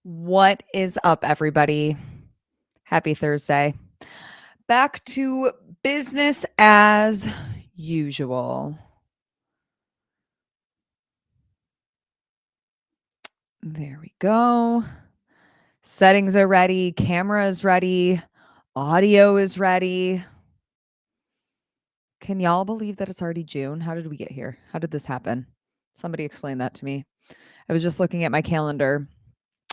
What is up, everybody? Happy Thursday. Back to business as usual. There we go. Settings are ready. Camera is ready. Audio is ready. Can y'all believe that it's already June? How did we get here? How did this happen? Somebody explain that to me. I was just looking at my calendar.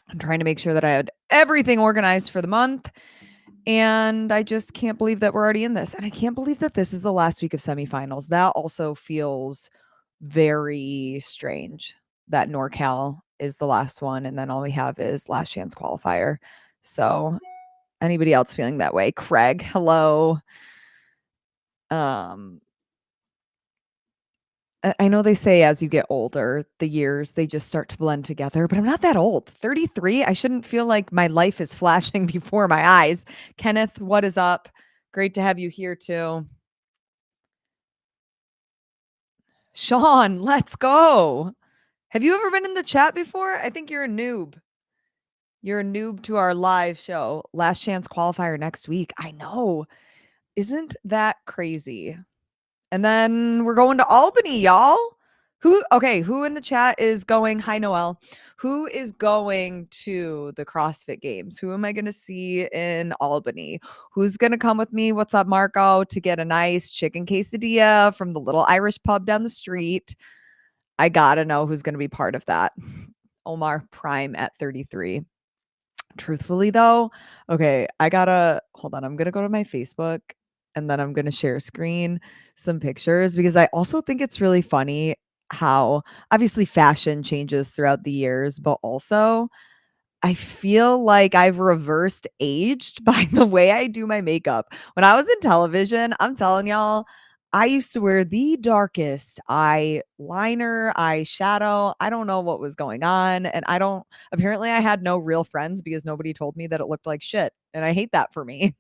I'm trying to make sure that I had everything organized for the month. And I just can't believe that we're already in this. And I can't believe that this is the last week of semifinals. That also feels very strange that NorCal is the last one. And then all we have is last chance qualifier. So anybody else feeling that way? Craig, hello. I know they say as you get older, the years, they just start to blend together, but I'm not that old. 33, I shouldn't feel like my life is flashing before my eyes. Kenneth, what is up? Great to have you here too. Sean, let's go. Have you ever been in the chat before? I think you're a noob. You're a noob to our live show. Last chance qualifier next week. I know. Isn't that crazy? And then we're going to Albany, y'all. Who in the chat is going? Hi, Noel. Who is going to the CrossFit Games? Who am I going to see in Albany? Who's going to come with me? What's up, Marco? To get a nice chicken quesadilla from the little Irish pub down the street. I got to know who's going to be part of that. Omar Prime at 33. Truthfully, though, okay, hold on. I'm going to go to my Facebook and then I'm going to share screen some pictures because I also think it's really funny how obviously fashion changes throughout the years, but also I feel like I've reversed aged by the way I do my makeup. When I was in television, I'm telling y'all, I used to wear the darkest eyeliner, eyeshadow. I don't know what was going on. And apparently, I had no real friends because nobody told me that it looked like shit. And I hate that for me.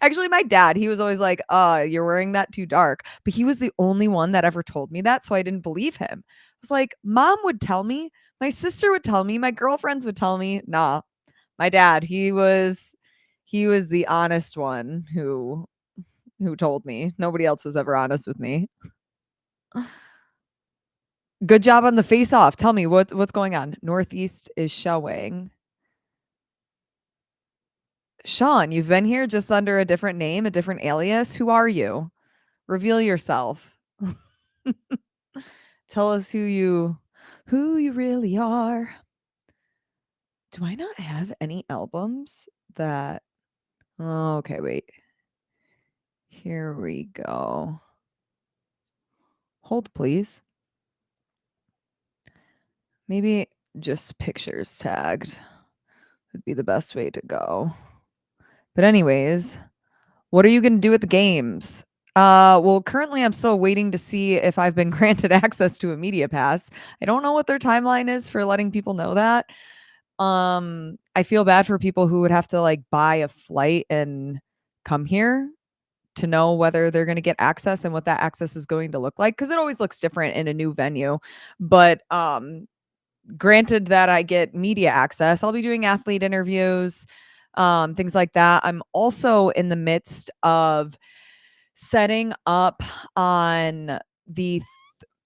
Actually, my dad, he was always like, you're wearing that too dark. But he was the only one that ever told me that. So I didn't believe him. I was like, mom would tell me, my sister would tell me, my girlfriends would tell me. Nah, my dad, he was the honest one who told me. Nobody else was ever honest with me. Good job on the face off. Tell me what's going on. Northeast is showing. Sean, you've been here just under a different name, a different alias. Who are you? Reveal yourself. Tell us who you really are. Do I not have any albums that okay, wait. Here we go. Hold, please. Maybe just pictures tagged would be the best way to go. But anyways, what are you going to do at the games? Well, currently I'm still waiting to see if I've been granted access to a media pass. I don't know what their timeline is for letting people know that. I feel bad for people who would have to like buy a flight and come here to know whether they're going to get access and what that access is going to look like, because it always looks different in a new venue. But granted that I get media access, I'll be doing athlete interviews, things like that. I'm also in the midst of setting up on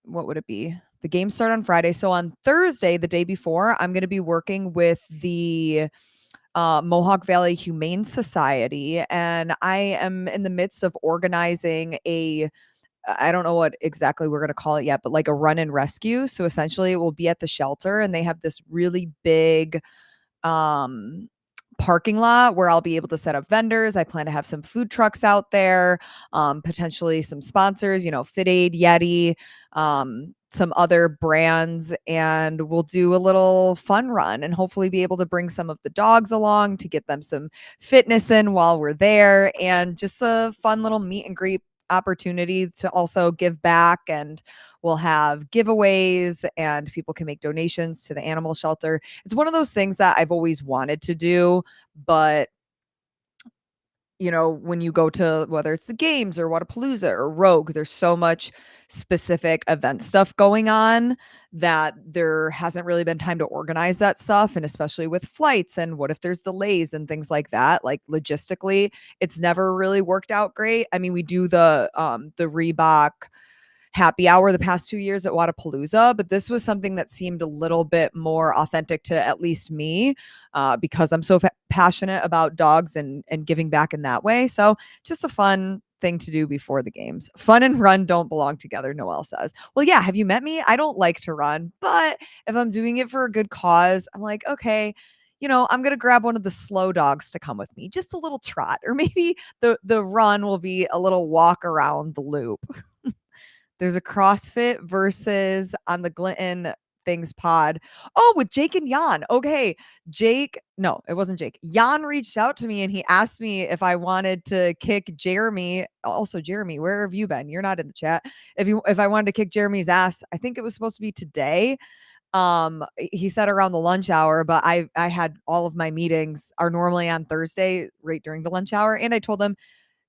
what would it be? The games start on Friday. So on Thursday, the day before, I'm going to be working with the Mohawk Valley Humane Society. And I am in the midst of organizing I don't know what exactly we're going to call it yet, but like a run and rescue. So essentially it will be at the shelter and they have this really big parking lot where I'll be able to set up vendors. I plan to have some food trucks out there, potentially some sponsors, Fit Aid, Yeti, some other brands, and we'll do a little fun run and hopefully be able to bring some of the dogs along to get them some fitness in while we're there, and just a fun little meet and greet opportunity to also give back. And we'll have giveaways and people can make donations to the animal shelter. It's one of those things that I've always wanted to do, but when you go to whether it's the games or Whatappalooza or Rogue, there's so much specific event stuff going on that there hasn't really been time to organize that stuff. And especially with flights and what if there's delays and things like that, like logistically, it's never really worked out great. I mean, we do the Reebok happy hour the past 2 years at Whatappalooza, but this was something that seemed a little bit more authentic to at least me, because I'm so passionate about dogs and giving back in that way. So just a fun thing to do before the games. Fun and run don't belong together, Noelle says. Well, yeah, have you met me? I don't like to run, but if I'm doing it for a good cause, I'm like, okay, I'm going to grab one of the slow dogs to come with me, just a little trot, or maybe the run will be a little walk around the loop. There's a CrossFit versus on the Glinton Things pod. Oh, with Jake and Jan. Okay. No, it wasn't Jake. Jan reached out to me and he asked me if I wanted to kick Jeremy. Also, Jeremy, where have you been? You're not in the chat. If I wanted to kick Jeremy's ass, I think it was supposed to be today. He said around the lunch hour, but I had all of my meetings are normally on Thursday right during the lunch hour. And I told him,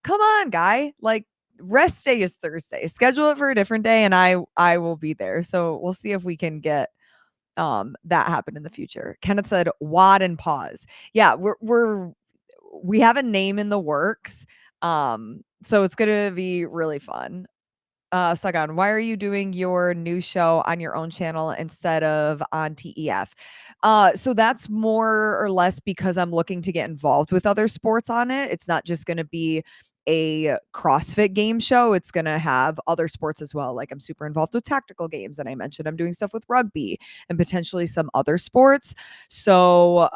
come on, guy. Like, rest day is Thursday. Schedule it for a different day and I will be there. So we'll see if we can get that happen in the future. Kenneth said wad and pause. Yeah, we have a name in the works. So it's going to be really fun. Sagan, why are you doing your new show on your own channel instead of on TEF? So that's more or less because I'm looking to get involved with other sports on it. It's not just going to be a CrossFit game show. It's going to have other sports as well. Like I'm super involved with tactical games. And I mentioned I'm doing stuff with rugby and potentially some other sports. So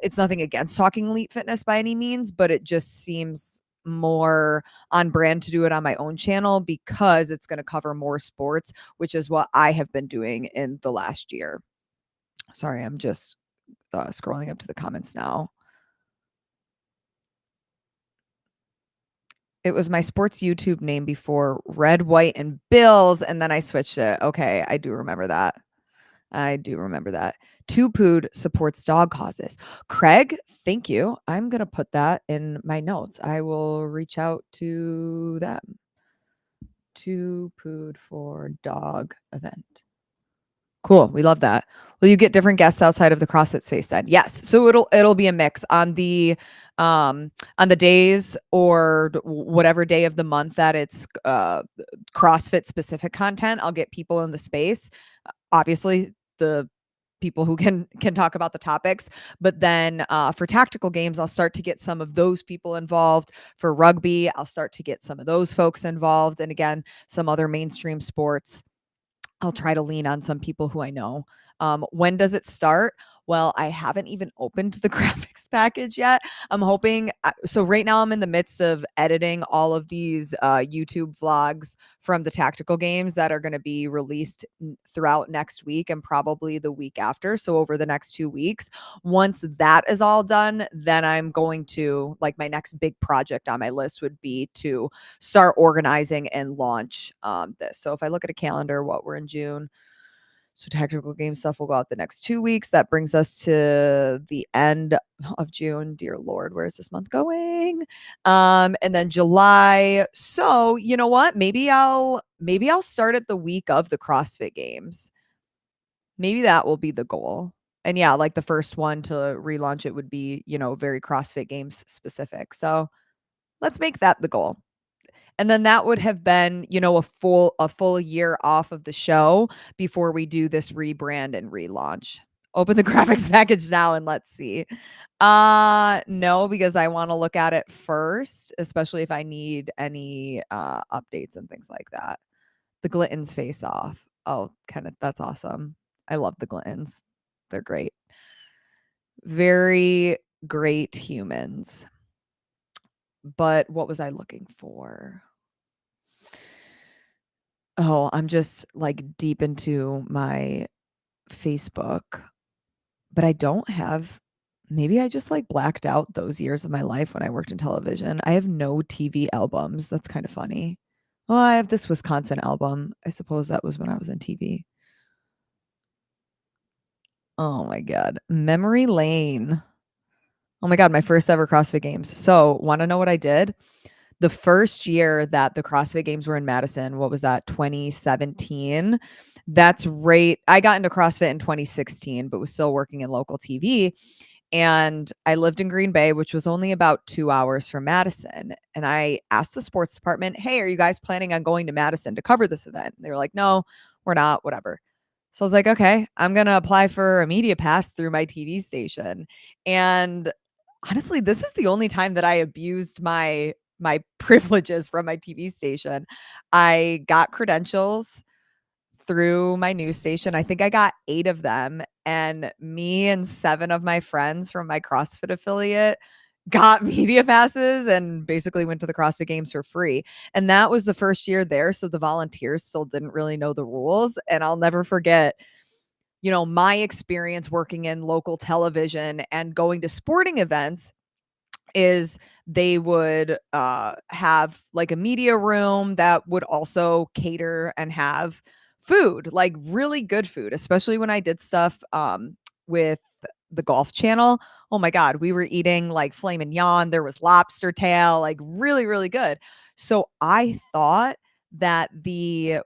it's nothing against talking elite fitness by any means, but it just seems more on brand to do it on my own channel because it's going to cover more sports, which is what I have been doing in the last year. Sorry, I'm just scrolling up to the comments now. It was my sports YouTube name before Red, White, and Bills, and then I switched it. Okay, I do remember that. Two Pood supports dog causes. Craig, thank you. I'm going to put that in my notes. I will reach out to them. Two Pood for dog event. Cool. We love that. Will you get different guests outside of the CrossFit space then? Yes. So it'll be a mix on the days or whatever day of the month that it's CrossFit specific content. I'll get people in the space. Obviously, the people who can talk about the topics, but then for tactical games, I'll start to get some of those people involved. For rugby, I'll start to get some of those folks involved, and again, some other mainstream sports. I'll try to lean on some people who I know. When does it start? Well, I haven't even opened the graphics package yet. I'm hoping. So right now I'm in the midst of editing all of these YouTube vlogs from the tactical games that are going to be released throughout next week and probably the week after. So over the next 2 weeks, once that is all done, then I'm going to, like, my next big project on my list would be to start organizing and launch this. So if I look at a calendar, we're in June. So tactical game stuff will go out the next 2 weeks. That brings us to the end of June. Dear Lord, where's this month going? And then July. So you know what? Maybe I'll start at the week of the CrossFit Games. Maybe that will be the goal. And yeah, like the first one to relaunch it would be, very CrossFit Games specific. So let's make that the goal. And then that would have been, a full year off of the show before we do this rebrand and relaunch. Open the graphics package now and let's see. No, because I want to look at it first, especially if I need any updates and things like that. The Glittens face off. Oh, Kenneth, that's awesome. I love the Glittens. They're great. Very great humans. But what was I looking for? Oh, I'm just like deep into my Facebook, but I don't have, maybe I just like blacked out those years of my life when I worked in television. I have no TV albums. That's kind of funny. Well, I have this Wisconsin album. I suppose that was when I was in TV. Oh my God. Memory lane. Oh my God, my first ever CrossFit Games. So, want to know what I did? The first year that the CrossFit Games were in Madison, what was that? 2017. That's right. I got into CrossFit in 2016, but was still working in local TV. And I lived in Green Bay, which was only about 2 hours from Madison. And I asked the sports department, "Hey, are you guys planning on going to Madison to cover this event?" And they were like, "No, we're not, whatever." So I was like, "Okay, I'm going to apply for a media pass through my TV station." And honestly, this is the only time that I abused my privileges from my TV station. I got credentials through my news station. I think I got 8 of them, and me and 7 of my friends from my CrossFit affiliate got media passes and basically went to the CrossFit Games for free. And that was the first year there, so the volunteers still didn't really know the rules, and I'll never forget, my experience working in local television and going to sporting events is they would have like a media room that would also cater and have food, like really good food, especially when I did stuff with the Golf Channel. Oh my God, we were eating like filet mignon. There was lobster tail, like really, really good. So I thought that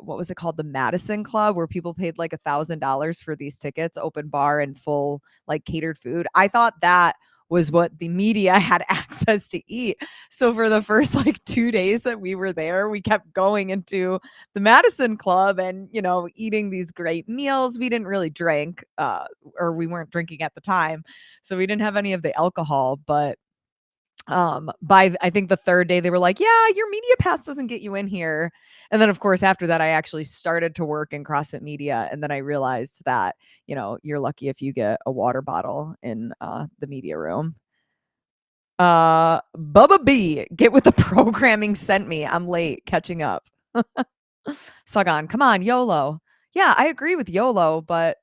what was it called? The Madison Club, where people paid like $1,000 for these tickets, open bar and full like catered food. I thought that was what the media had access to eat. So for the first like 2 days that we were there, we kept going into the Madison Club and, eating these great meals. We didn't really drink, or we weren't drinking at the time. So we didn't have any of the alcohol, but by I think the 3rd day they were like, "Yeah, your media pass doesn't get you in here." And then of course after that I actually started to work in CrossFit media, and then I realized that, you're lucky if you get a water bottle in the media room. Bubba B, get with the programming sent me. I'm late catching up. Sagan, come on, YOLO. Yeah, I agree with YOLO, but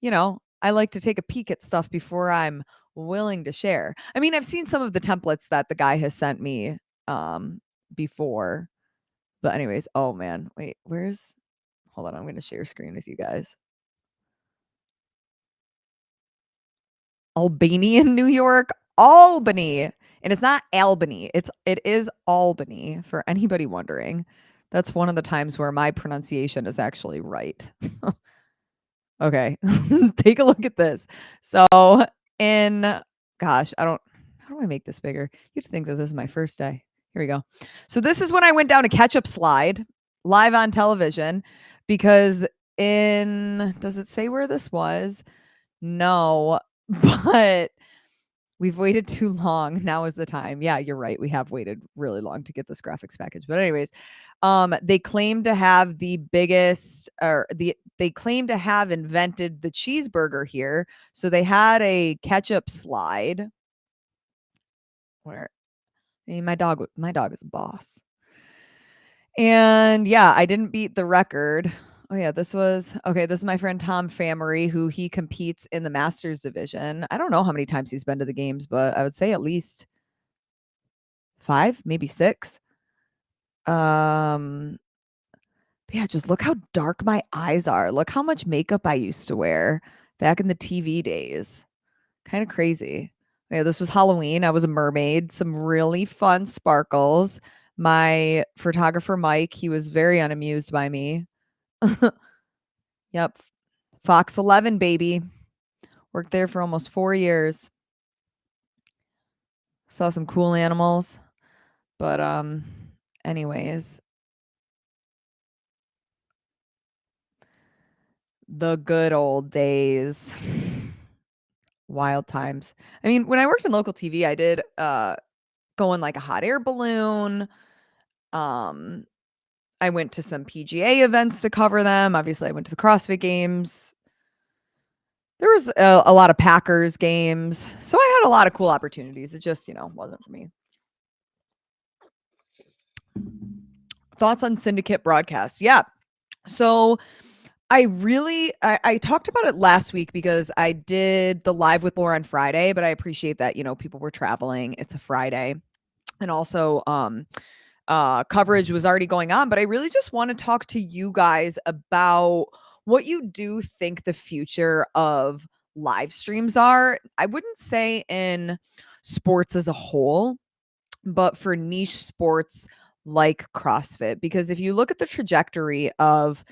I like to take a peek at stuff before I'm willing to share. I mean, I've seen some of the templates that the guy has sent me before. But anyways, oh man, wait, hold on, I'm going to share screen with you guys. Albanian, New York, Albany. And it's not Albany. It is Albany for anybody wondering. That's one of the times where my pronunciation is actually right. Okay. Take a look at this. So in gosh, how do I make this bigger? You'd think that this is my first day. Here we go. So this is when I went down a catch-up slide live on television because does it say where this was? No, but we've waited too long. Now is the time. Yeah, you're right. We have waited really long to get this graphics package. But anyways, they claim to have they claim to have invented the cheeseburger here. So they had a ketchup slide where my dog is a boss. And yeah, I didn't beat the record. Oh yeah, this is my friend Tom Famery, who he competes in the Masters division. I don't know how many times he's been to the games, but I would say at least 5, maybe 6. Um yeah, just look how dark my eyes are. Look how much makeup I used to wear back in the TV days. Kind of crazy. Yeah, this was Halloween. I was a mermaid, some really fun sparkles. My photographer Mike, he was very unamused by me. Yep. Fox 11, baby. Worked there for almost 4 years. Saw some cool animals. But anyways, the good old days. Wild times. I mean, when I worked in local TV, I did go in like a hot air balloon. Um I went to some PGA events to cover them. Obviously, I went to the CrossFit Games. There was a lot of Packers games. So I had a lot of cool opportunities. It just, wasn't for me. Thoughts on syndicate broadcasts? Yeah. So I talked about it last week because I did the live with Laur on Friday, but I appreciate that, people were traveling. It's a Friday. And also coverage was already going on, but I really just want to talk to you guys about what you do think the future of live streams are. I wouldn't say in sports as a whole, but for niche sports like CrossFit. Because if you look at the trajectory of,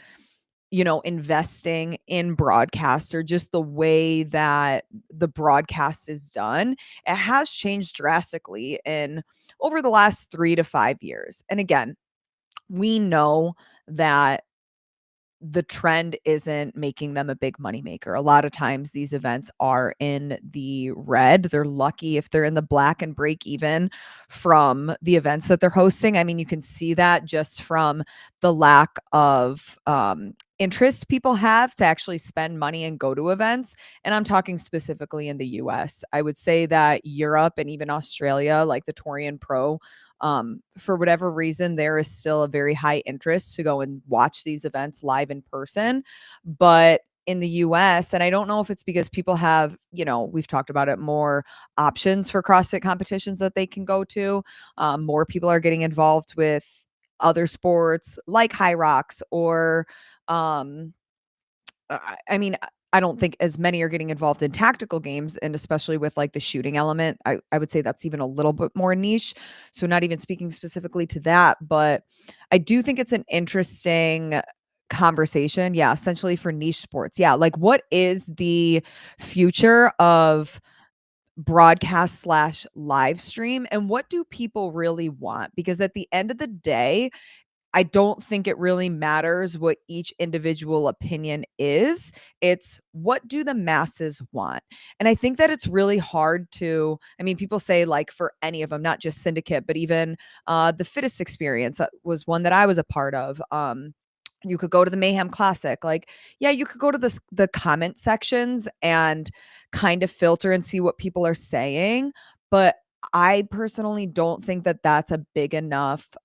investing in broadcasts or just the way that the broadcast is done, it has changed drastically in over the last 3 to 5 years. And again, we know that the trend isn't making them a big moneymaker. A lot of times these events are in the red. They're lucky if they're in the black and break even from the events that they're hosting. I mean, you can see that just from the lack of interest people have to actually spend money and go to events. And I'm talking specifically in the US. I would say that Europe and even Australia, like the Torian Pro, for whatever reason, there is still a very high interest to go and watch these events live in person. But in the US, and I don't know if it's because people have, we've talked about it, more options for CrossFit competitions that they can go to. More people are getting involved with other sports like high rocks or, I mean, I don't think as many are getting involved in tactical games, and especially with like the shooting element. I would say that's even a little bit more niche. So not even speaking specifically to that, but I do think it's an interesting conversation. Yeah, essentially for niche sports. Yeah, like what is the future of broadcast slash live stream, and what do people really want? Because at the end of the day, I don't think it really matters what each individual opinion is. It's what do the masses want? And I think that it's really hard to, I mean, people say like for any of them, not just Syndicate, but even the Fittest Experience, that was one that I was a part of. You could go to the Mayhem Classic. Like, yeah, you could go to the comment sections and kind of filter and see what people are saying. But I personally don't think that that's a big enough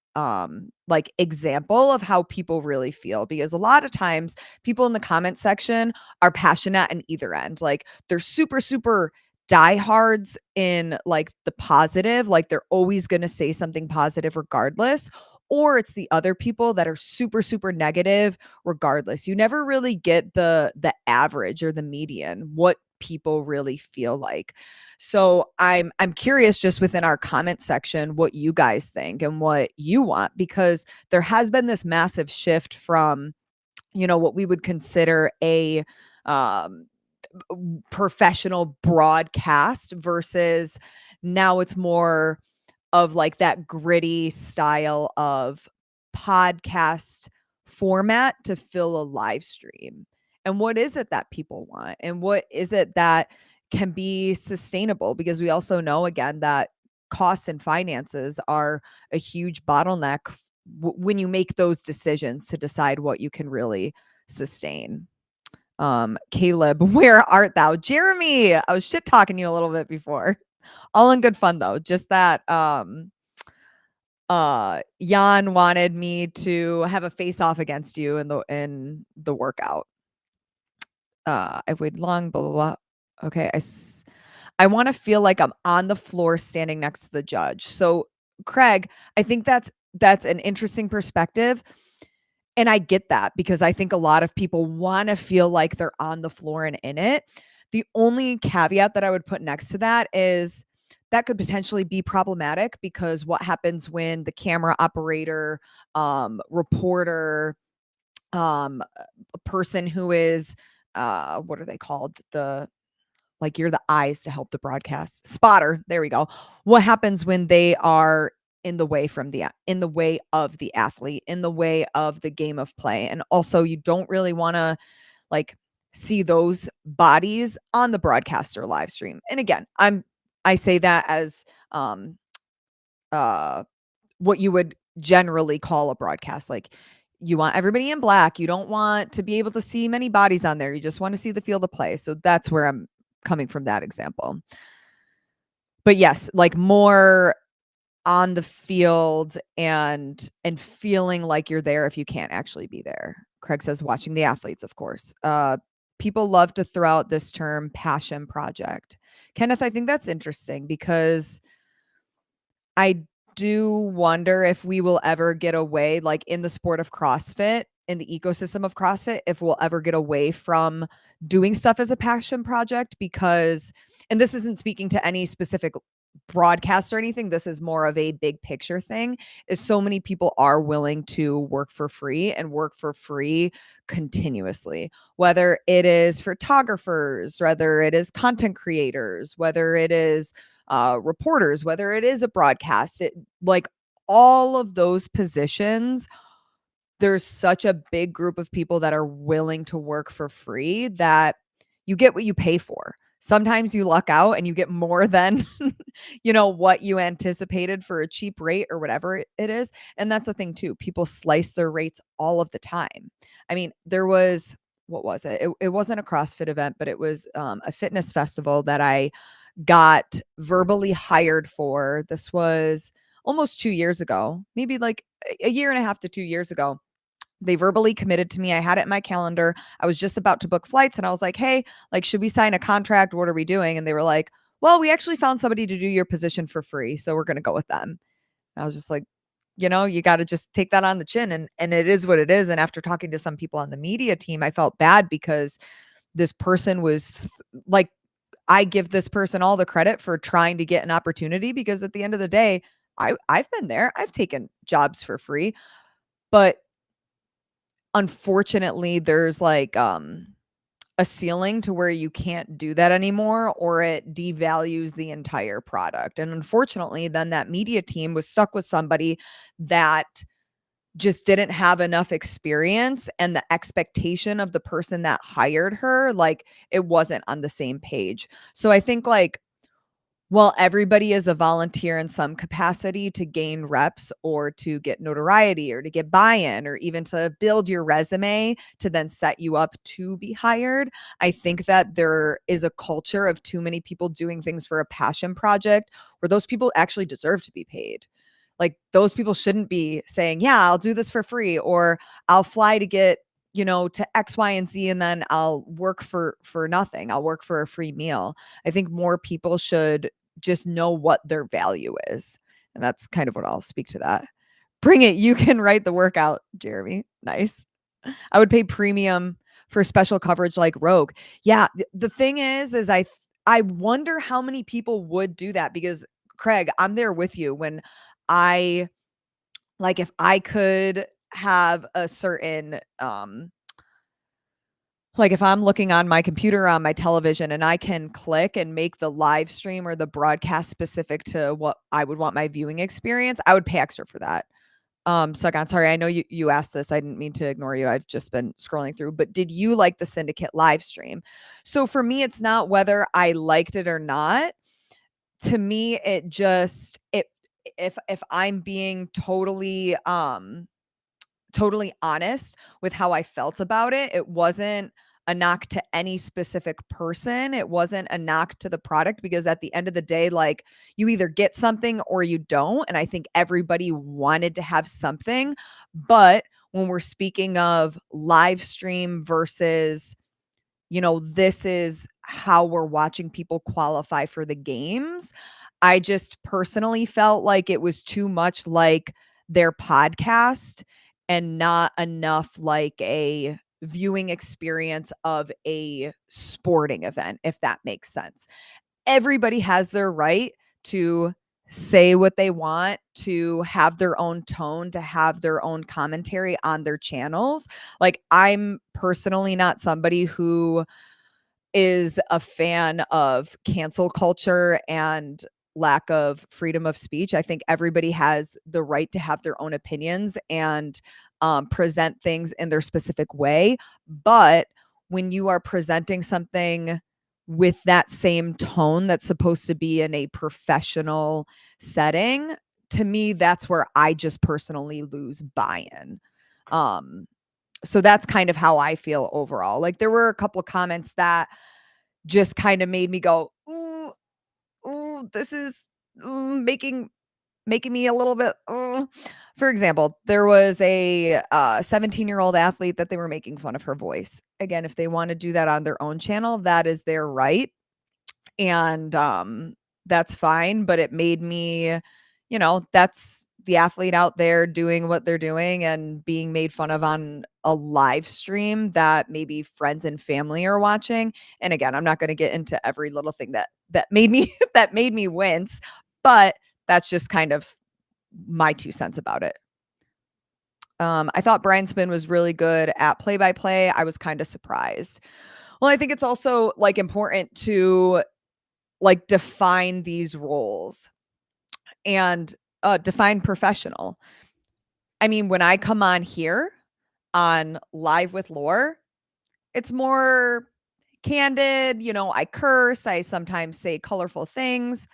like example of how people really feel, because a lot of times people in the comment section are passionate in either end. Like they're super diehards in like the positive, like they're always going to say something positive regardless, or it's the other people that are super negative regardless. You never really get the average or the median, what people really feel like. So I'm curious just within our comment section what you guys think and what you want, because there has been this massive shift from, what we would consider a um professional broadcast versus now it's more of like that gritty style of podcast format to fill a live stream. And what is it that people want? And what is it that can be sustainable? Because we also know, again, that costs and finances are a huge bottleneck when you make those decisions to decide what you can really sustain. Caleb, where art thou? Jeremy, I was shit talking you a little bit before. All in good fun though. Just that Jan wanted me to have a face off against you in the workout. I've waited long, blah blah blah. Okay, I want to feel like I'm on the floor standing next to the judge. So Craig, I think that's an interesting perspective. And I get that, because I think a lot of people want to feel like they're on the floor and in it. The only caveat that I would put next to that is that could potentially be problematic, because what happens when the camera operator, reporter, a person who is, what are they called? Like you're the eyes to help the broadcast spotter. There we go. What happens when they are in the way in the way of the athlete, in the way of the game of play? And also you don't really want to like see those bodies on the broadcast or live stream. And again, I say that as uh what you would generally call a broadcast. Like you want everybody in black. You don't want to be able to see many bodies on there. You just want to see the field of play. So that's where I'm coming from, that example. But yes, like more on the field and feeling like you're there if you can't actually be there. Craig says watching the athletes, of course. People love to throw out this term passion project. Kenneth, I think that's interesting, because I do wonder if we will ever get away, like in the sport of CrossFit, in the ecosystem of CrossFit, if we'll ever get away from doing stuff as a passion project. Because, and this isn't speaking to any specific broadcast or anything. This is more of a big picture thing, is so many people are willing to work for free and work for free continuously, whether it is photographers, whether it is content creators, whether it is reporters, whether it is a broadcast, like all of those positions. There's such a big group of people that are willing to work for free that you get what you pay for. Sometimes you luck out and you get more than what you anticipated for a cheap rate or whatever it is. And that's the thing too. People slice their rates all of the time. I mean, there was, what was it? It wasn't a CrossFit event, but it was a fitness festival that I got verbally hired for. This was almost 2 years ago, maybe like a year and a half to 2 years ago. They verbally committed to me. I had it in my calendar. I was just about to book flights and I was like, "Hey, like, should we sign a contract? What are we doing?" And they were like, "Well, we actually found somebody to do your position for free, so we're going to go with them." And I was just like, you got to just take that on the chin, and it is what it is. And after talking to some people on the media team, I felt bad because this person was like, I give this person all the credit for trying to get an opportunity, because at the end of the day, I've been there. I've taken jobs for free, but unfortunately, there's like a ceiling to where you can't do that anymore, or it devalues the entire product. And unfortunately, then that media team was stuck with somebody that just didn't have enough experience, and the expectation of the person that hired her, like, it wasn't on the same page. So I think, like, well, everybody is a volunteer in some capacity to gain reps or to get notoriety or to get buy-in or even to build your resume to then set you up to be hired. I think that there is a culture of too many people doing things for a passion project where those people actually deserve to be paid. Like, those people shouldn't be saying, "Yeah, I'll do this for free," or "I'll fly to get, to X, Y, and Z, and then I'll work for nothing. I'll work for a free meal." I think more people should just know what their value is. And that's kind of what I'll speak to that. Bring it. You can write the workout, Jeremy. Nice. I would pay premium for special coverage like Rogue. Yeah, the thing is I wonder how many people would do that, because Craig, I'm there with you when I like, if I could have a certain like, if I'm looking on my computer, on my television, and I can click and make the live stream or the broadcast specific to what I would want my viewing experience, I would pay extra for that. Sagan, sorry, I know you asked this. I didn't mean to ignore you. I've just been scrolling through. But did you like the Syndicate live stream? So for me, it's not whether I liked it or not. To me, it just if I'm being totally honest with how I felt about it, it wasn't a knock to any specific person. It wasn't a knock to the product, because at the end of the day, like, you either get something or you don't. And I think everybody wanted to have something. But when we're speaking of live stream versus, this is how we're watching people qualify for the games, I just personally felt like it was too much like their podcast and not enough like a viewing experience of a sporting event, if that makes sense. Everybody has their right to say what they want, to have their own tone, to have their own commentary on their channels. Like, I'm personally not somebody who is a fan of cancel culture and lack of freedom of speech. I think everybody has the right to have their own opinions and present things in their specific way. But when you are presenting something with that same tone that's supposed to be in a professional setting, to me, that's where I just personally lose buy-in. So that's kind of how I feel overall. Like, there were a couple of comments that just kind of made me go, ooh, ooh, this is making me a little bit. For example, there was a 17-year-old athlete that they were making fun of her voice. Again, if they want to do that on their own channel, that is their right. And that's fine. But it made me, that's the athlete out there doing what they're doing and being made fun of on a live stream that maybe friends and family are watching. And again, I'm not going to get into every little thing that made me that made me wince, But that's just kind of my 2 cents about it. I thought Brian Spin was really good at play-by-play. I was kind of surprised. Well, I think it's also, like, important to, like, define these roles and, define professional. I mean, when I come on here on Live with Laur, it's more candid, you know, I curse, I sometimes say colorful things.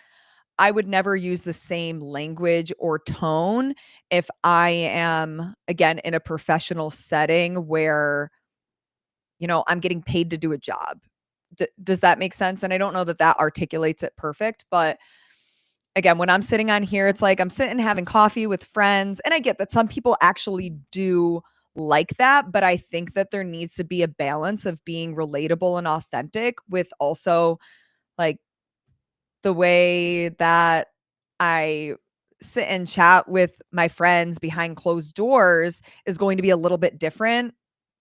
I would never use the same language or tone if I am, again, in a professional setting where, you know, I'm getting paid to do a job. Does that make sense? And I don't know that that articulates it perfect, but again, when I'm sitting on here, it's like I'm sitting having coffee with friends. And I get that some people actually do like that, but I think that there needs to be a balance of being relatable and authentic with also, like, the way that I sit and chat with my friends behind closed doors is going to be a little bit different,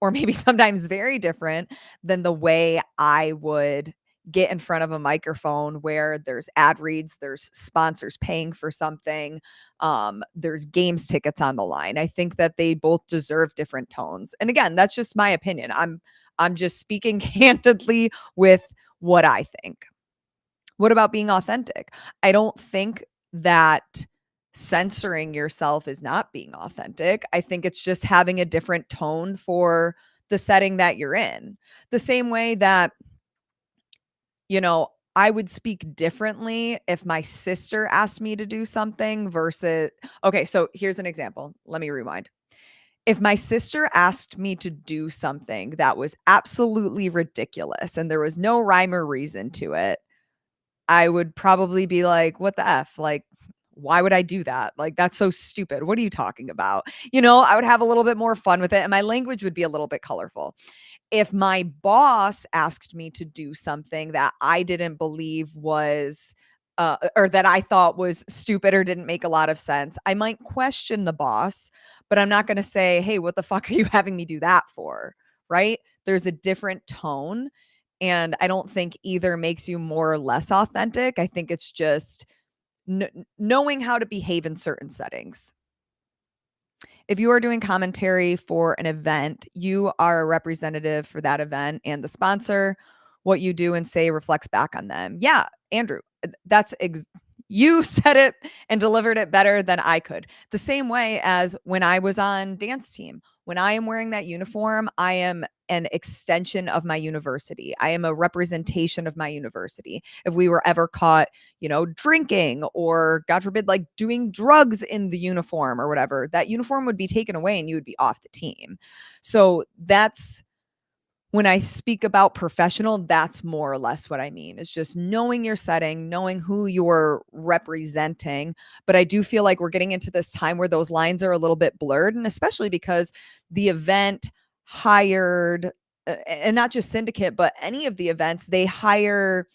or maybe sometimes very different than the way I would get in front of a microphone where there's ad reads, there's sponsors paying for something, there's games tickets on the line. I think that they both deserve different tones. And again, that's just my opinion. I'm just speaking candidly with what I think. What about being authentic? I don't think that censoring yourself is not being authentic. I think it's just having a different tone for the setting that you're in. The same way that, you know, I would speak differently if my sister asked me to do something versus, okay, so here's an example. Let me rewind. If my sister asked me to do something that was absolutely ridiculous and there was no rhyme or reason to it, I would probably be like, "What the F? Like, why would I do that? Like, that's so stupid. What are you talking about?" You know, I would have a little bit more fun with it and my language would be a little bit colorful. If my boss asked me to do something that I didn't believe was, or that I thought was stupid or didn't make a lot of sense, I might question the boss, but I'm not gonna say, "Hey, what the fuck are you having me do that for?" Right? There's a different tone, and I don't think either makes you more or less authentic. I think it's just knowing how to behave in certain settings. If you are doing commentary for an event, you are a representative for that event and the sponsor. What you do and say reflects back on them. Yeah, Andrew, that's you said it and delivered it better than I could. The same way as when I was on dance team. When I am wearing that uniform, I am an extension of my university. I am a representation of my university. If we were ever caught, you know, drinking or God forbid, like doing drugs in the uniform or whatever, that uniform would be taken away and you would be off the team. So that's when I speak about professional, that's more or less what I mean. It's just knowing your setting, knowing who you're representing. But I do feel like we're getting into this time where those lines are a little bit blurred, and especially because the event hired, and not just Syndicate, but any of the events, they hire,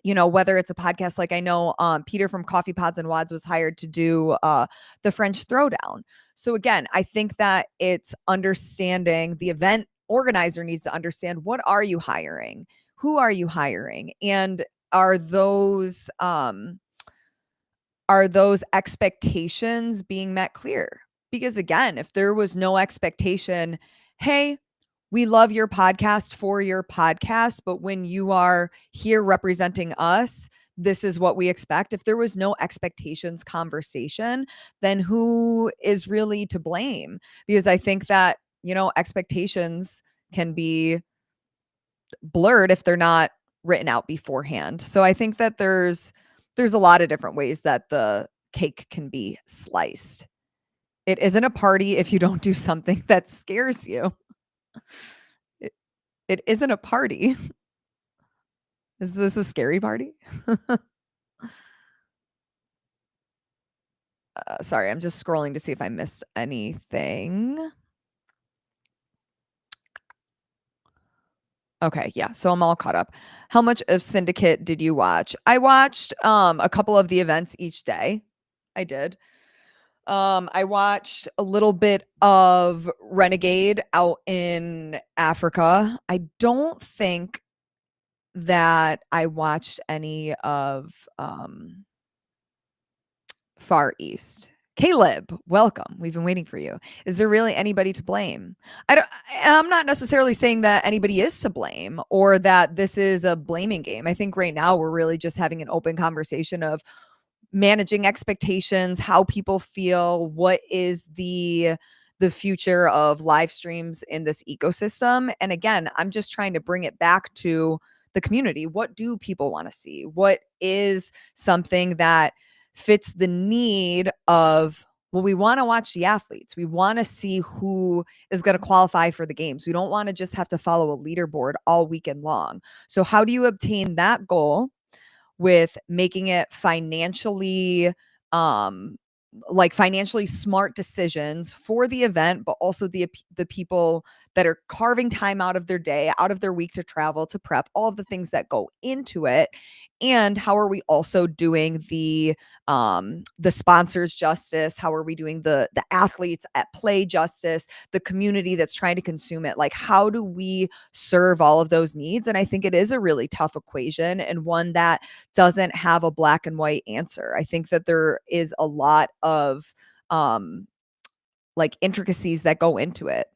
you know, whether it's a podcast, like I know Peter from Coffee Pods and Wads was hired to do the French Throwdown. So again, I think that it's understanding, the event organizer needs to understand, what are you hiring? Who are you hiring? And are those expectations being met clear? Because again, if there was no expectation, hey, we love your podcast for your podcast, but when you are here representing us, this is what we expect. If there was no expectations conversation, then who is really to blame? Because I think that, you know, expectations can be blurred if they're not written out beforehand. So I think that there's a lot of different ways that the cake can be sliced. It isn't a party if you don't do something that scares you. It isn't a party. Is this a scary party? Sorry, I'm just scrolling to see if I missed anything. Okay, yeah, so I'm all caught up. How much of Syndicate did you watch? I watched a couple of the events each day. I did. I watched a little bit of Renegade out in Africa. I don't think that I watched any of Far East. Caleb, welcome. We've been waiting for you. Is there really anybody to blame? I'm not necessarily saying that anybody is to blame or that this is a blaming game. I think right now we're really just having an open conversation of managing expectations, how people feel, what is the future of live streams in this ecosystem. And again, I'm just trying to bring it back to the community. What do people want to see? What is something that fits the need of, well, we want to watch the athletes. We want to see who is going to qualify for the games. We don't want to just have to follow a leaderboard all weekend long. So how do you obtain that goal with making it financially financially smart decisions for the event, but also the people that are carving time out of their day, out of their week to travel, to prep, all of the things that go into it. And how are we also doing the sponsors justice? How are we doing the athletes at play justice, the community that's trying to consume it? Like, how do we serve all of those needs? And I think it is a really tough equation, and one that doesn't have a black and white answer. I think that there is a lot of intricacies that go into it.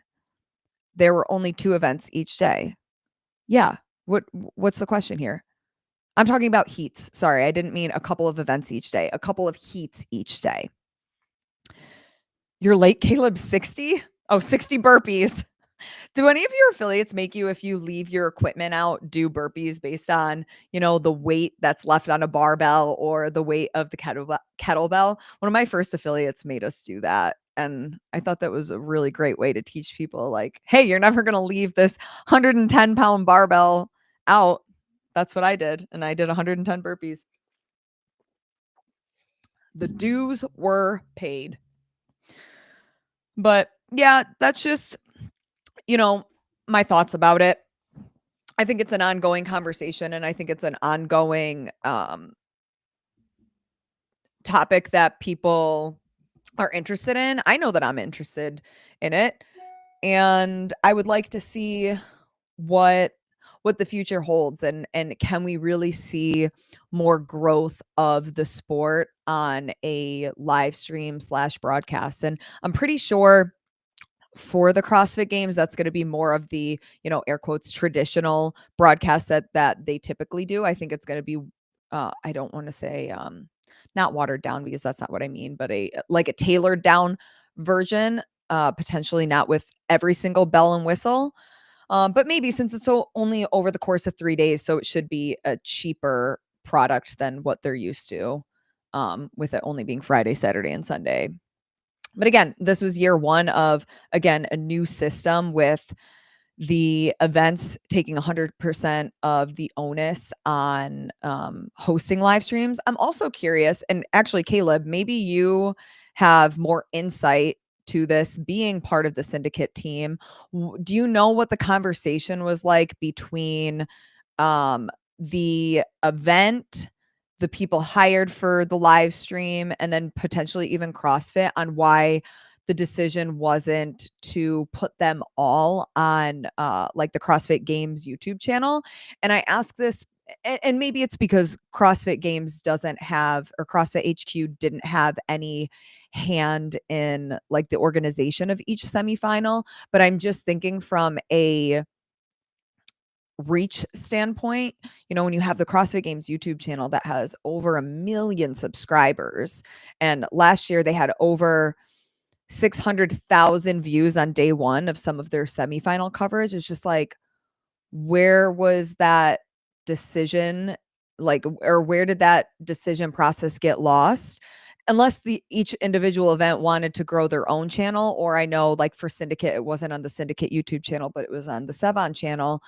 There were only 2 events each day. Yeah. What's the question here? I'm talking about heats. Sorry, I didn't mean a couple of events each day. A couple of heats each day. You're late, Caleb. 60? Oh, 60 burpees. Do any of your affiliates make you, if you leave your equipment out, do burpees based on, the weight that's left on a barbell or the weight of the kettlebell? One of my first affiliates made us do that. And I thought that was a really great way to teach people, like, hey, you're never going to leave this 110-pound barbell out. That's what I did. And I did 110 burpees. The dues were paid. But yeah, that's just, my thoughts about it. I think it's an ongoing conversation, and I think it's an ongoing topic that people are interested in. I know that I'm interested in it, and I would like to see what the future holds, and can we really see more growth of the sport on a live stream / broadcast. And I'm pretty sure for the CrossFit Games, that's going to be more of the, air quotes, traditional broadcast that they typically do. I think it's going to be, I don't want to say, not watered down, because that's not what I mean, but a tailored down version, potentially not with every single bell and whistle. But maybe, since it's only over the course of 3 days, so it should be a cheaper product than what they're used to, with it only being Friday, Saturday, and Sunday. But again, this was year 1 of, again, a new system with the events taking 100% of the onus on hosting live streams. I'm also curious, and actually, Caleb, maybe you have more insight to this, being part of the syndicate team. Do you know what the conversation was like between the event, the people hired for the live stream, and then potentially even CrossFit, on why the decision wasn't to put them all on the CrossFit Games YouTube channel? And I ask this, and maybe it's because CrossFit Games doesn't have, or CrossFit HQ didn't have any hand in the organization of each semifinal, but I'm just thinking from a reach standpoint, when you have the CrossFit Games YouTube channel that has over 1 million subscribers, and last year they had over 600,000 views on day 1 of some of their semifinal coverage. It's just like, where was that decision? Or where did that decision process get lost? Unless each individual event wanted to grow their own channel, or I know, for Syndicate, it wasn't on the Syndicate YouTube channel, but it was on the Sevon channel.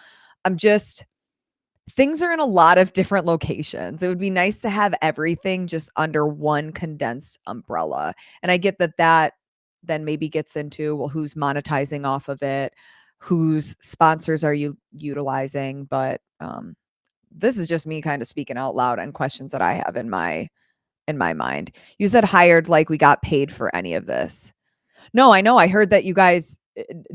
Things are in a lot of different locations. It would be nice to have everything just under one condensed umbrella. And I get that then maybe gets into, well, who's monetizing off of it? Whose sponsors are you utilizing? But this is just me kind of speaking out loud on questions that I have in my mind. You said hired, like we got paid for any of this. No, I know. I heard that you guys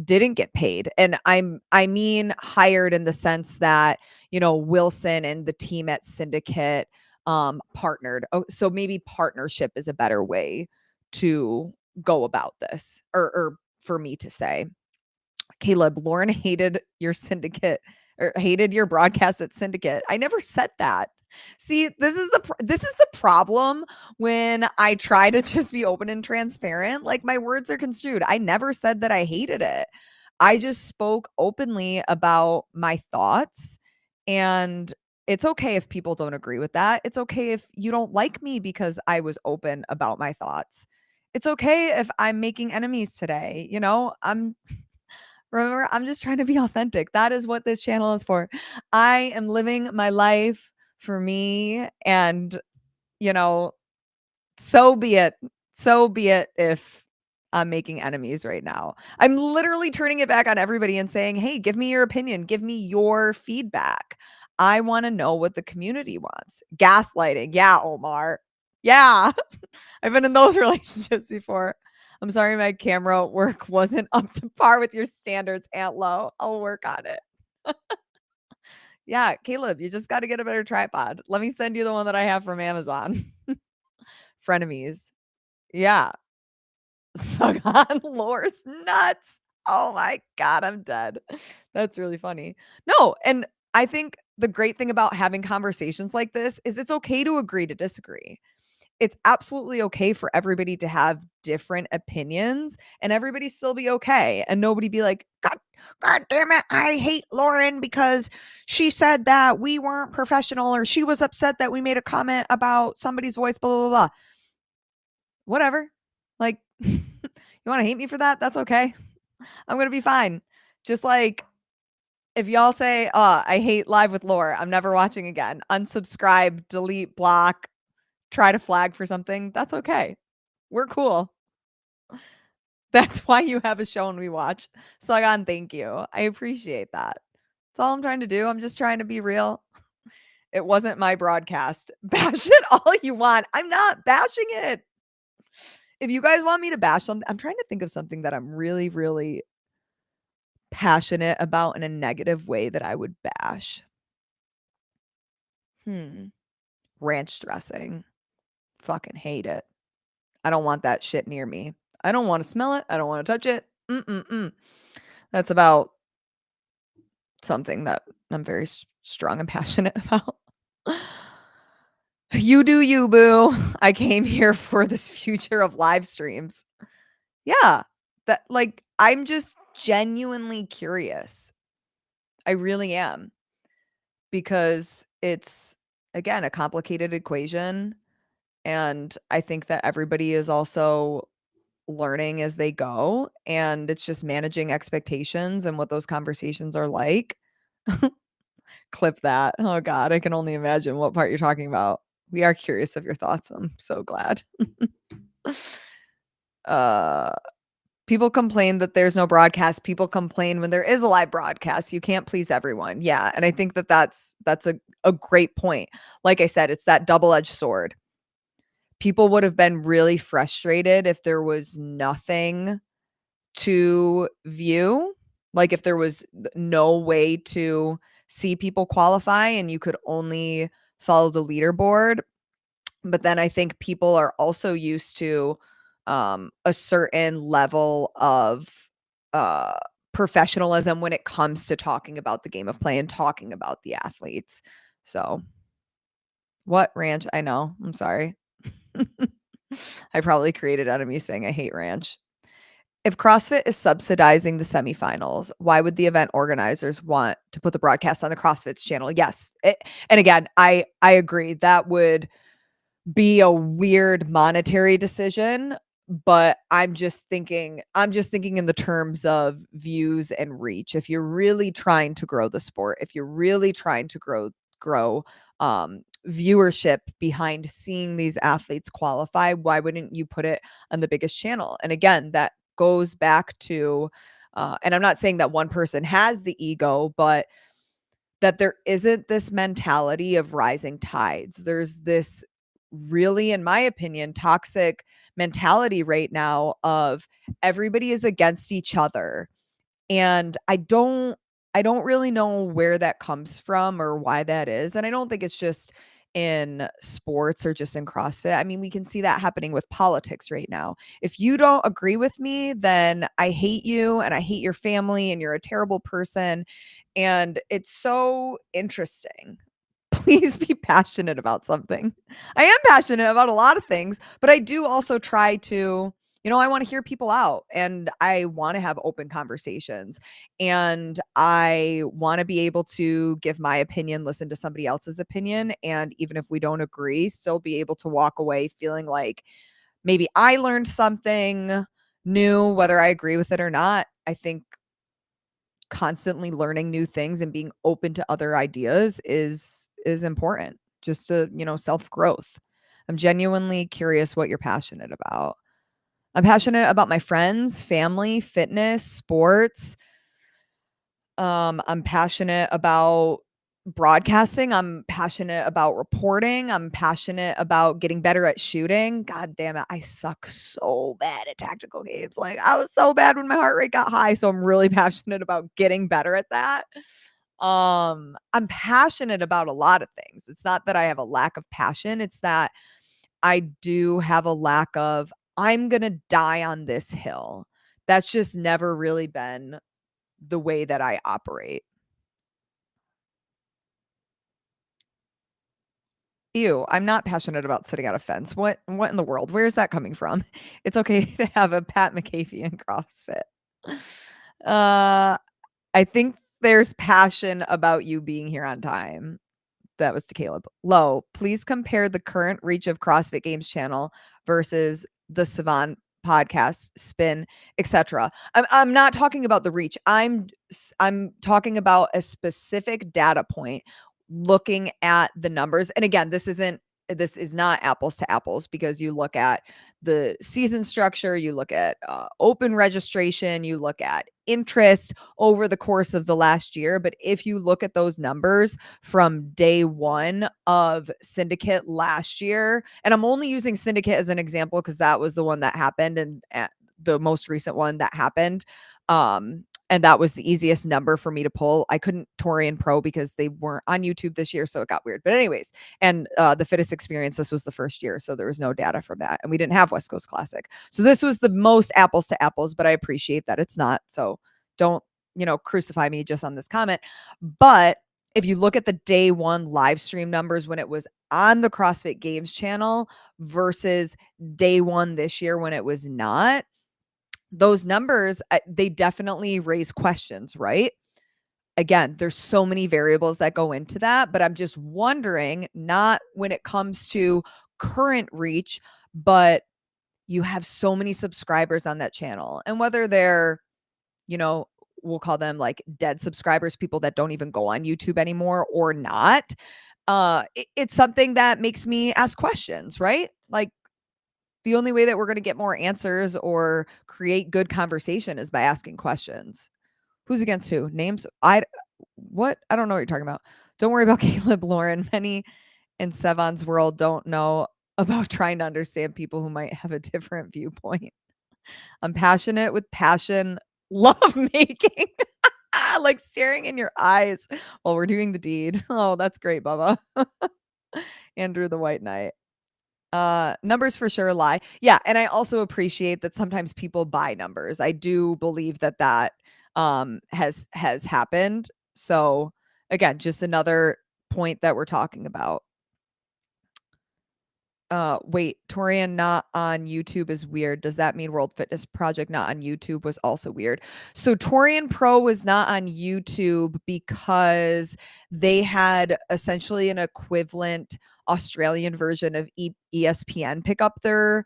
didn't get paid. And I mean hired in the sense that, Wilson and the team at Syndicate partnered. Oh, so maybe partnership is a better way to go about this, or for me to say. Caleb, Lauren hated your syndicate or hated your broadcast at syndicate. I never said that. See, this is the problem when I try to just be open and transparent. Like, my words are construed. I never said that I hated it. I just spoke openly about my thoughts, and it's okay if people don't agree with that. It's okay if you don't like me because I was open about my thoughts. It's okay if I'm making enemies today. Remember, I'm just trying to be authentic. That is what this channel is for. I am living my life for me, and, you know, so be it. So be it if I'm making enemies right now. I'm literally turning it back on everybody and saying, "Hey, give me your opinion. Give me your feedback. I wanna know what the community wants." Gaslighting. Yeah, Omar. Yeah. I've been in those relationships before. I'm sorry my camera work wasn't up to par with your standards, Aunt Lo. I'll work on it. Yeah, Caleb, you just got to get a better tripod. Let me send you the one that I have from Amazon. Frenemies. Yeah. Suck on Laur's nuts. Oh my God, I'm dead. That's really funny. No, and I think the great thing about having conversations like this is it's okay to agree to disagree. It's absolutely okay for everybody to have different opinions and everybody still be okay and nobody be like, God damn it, I hate Lauren because she said that we weren't professional, or she was upset that we made a comment about somebody's voice, blah, blah, blah. Whatever. Like, you want to hate me for that? That's okay. I'm going to be fine. Just like, if y'all say, I hate Live with Laur, I'm never watching again, unsubscribe, delete, block, try to flag for something, that's okay. We're cool. That's why you have a show and we watch. Sagan, thank you. I appreciate that. That's all I'm trying to do. I'm just trying to be real. It wasn't my broadcast. Bash it all you want. I'm not bashing it. If you guys want me to bash something, I'm trying to think of something that I'm really, really passionate about in a negative way that I would bash. Ranch dressing. Fucking hate it. I don't want that shit near me. I don't want to smell it. I don't want to touch it. That's about something that I'm very strong and passionate about. You do you, boo. I came here for this future of live streams. Yeah. I'm just genuinely curious. I really am. Because it's, again, a complicated equation. And I think that everybody is also learning as they go, and it's just managing expectations and what those conversations are like. Clip that. Oh God, I can only imagine what part you're talking about. We are curious of your thoughts. I'm so glad. People complain that there's no broadcast. People complain when there is a live broadcast. You can't please everyone. Yeah, and I think that that's a great point. Like I said, it's that double-edged sword. People would have been really frustrated if there was nothing to view, like if there was no way to see people qualify and you could only follow the leaderboard. But then I think people are also used to a certain level of professionalism when it comes to talking about the game of play and talking about the athletes. So what, ranch? I know. I'm sorry. I probably created enemies saying I hate ranch. If CrossFit is subsidizing the semifinals, why would the event organizers want to put the broadcast on the CrossFit's channel? Yes. And again, I agree. That would be a weird monetary decision, but I'm just thinking in the terms of views and reach. If you're really trying to grow the sport, if you're really trying to grow viewership behind seeing these athletes qualify, why wouldn't you put it on the biggest channel? And again, that goes back to and I'm not saying that one person has the ego, but that there isn't this mentality of rising tides. There's this really, in my opinion, toxic mentality right now of everybody is against each other. And I don't really know where that comes from or why that is. And I don't think it's just in sports or just in CrossFit. I mean, we can see that happening with politics right now. If you don't agree with me, then I hate you and I hate your family and you're a terrible person. And it's so interesting. Please be passionate about something. I am passionate about a lot of things, but I do also try to, I want to hear people out and I want to have open conversations and I want to be able to give my opinion, listen to somebody else's opinion. And even if we don't agree, still be able to walk away feeling like maybe I learned something new, whether I agree with it or not. I think constantly learning new things and being open to other ideas is important, just to, self-growth. I'm genuinely curious what you're passionate about. I'm passionate about my friends, family, fitness, sports. I'm passionate about broadcasting. I'm passionate about reporting. I'm passionate about getting better at shooting. God damn it. I suck so bad at tactical games. Like I was so bad when my heart rate got high. So I'm really passionate about getting better at that. I'm passionate about a lot of things. It's not that I have a lack of passion. It's that I do have a lack of, I'm going to die on this hill. That's just never really been the way that I operate. Ew, I'm not passionate about sitting on a fence. What in the world? Where is that coming from? It's okay to have a Pat McAfee in CrossFit. I think there's passion about you being here on time. That was to Caleb. Low, please compare the current reach of CrossFit Games channel versus the Savant podcast, spin, etc. I'm not talking about the reach. I'm talking about a specific data point, looking at the numbers. And again, this is not apples to apples because you look at the season structure, you look at open registration, you look at interest over the course of the last year. But if you look at those numbers from day one of Syndicate last year, and I'm only using Syndicate as an example because that was the one that happened and the most recent one that happened. And that was the easiest number for me to pull. I couldn't Torian Pro because they weren't on YouTube this year, so it got weird. But anyways, and the Fittest Experience, this was the first year, so there was no data from that. And we didn't have West Coast Classic. So this was the most apples to apples, but I appreciate that it's not. So don't, crucify me just on this comment. But if you look at the day one live stream numbers when it was on the CrossFit Games channel versus day one this year when it was not, those numbers, they definitely raise questions, right? Again, there's so many variables that go into that, but I'm just wondering, not when it comes to current reach, but you have so many subscribers on that channel. And whether they're, we'll call them like dead subscribers, people that don't even go on YouTube anymore or not, it's something that makes me ask questions, right? Like, the only way that we're going to get more answers or create good conversation is by asking questions. Who's against who? Names? What? I don't know what you're talking about. Don't worry about Caleb, Lauren. Many in Sevon's world don't know about trying to understand people who might have a different viewpoint. I'm passionate with passion, love making, like staring in your eyes while we're doing the deed. Oh, that's great, Bubba. Andrew the White Knight. Numbers for sure lie. Yeah, and I also appreciate that sometimes people buy numbers. I do believe that has happened. So again, just another point that we're talking about. Wait, Torian not on YouTube is weird. Does that mean World Fitness Project not on YouTube was also weird? So Torian Pro was not on YouTube because they had essentially an equivalent Australian version of ESPN pick up their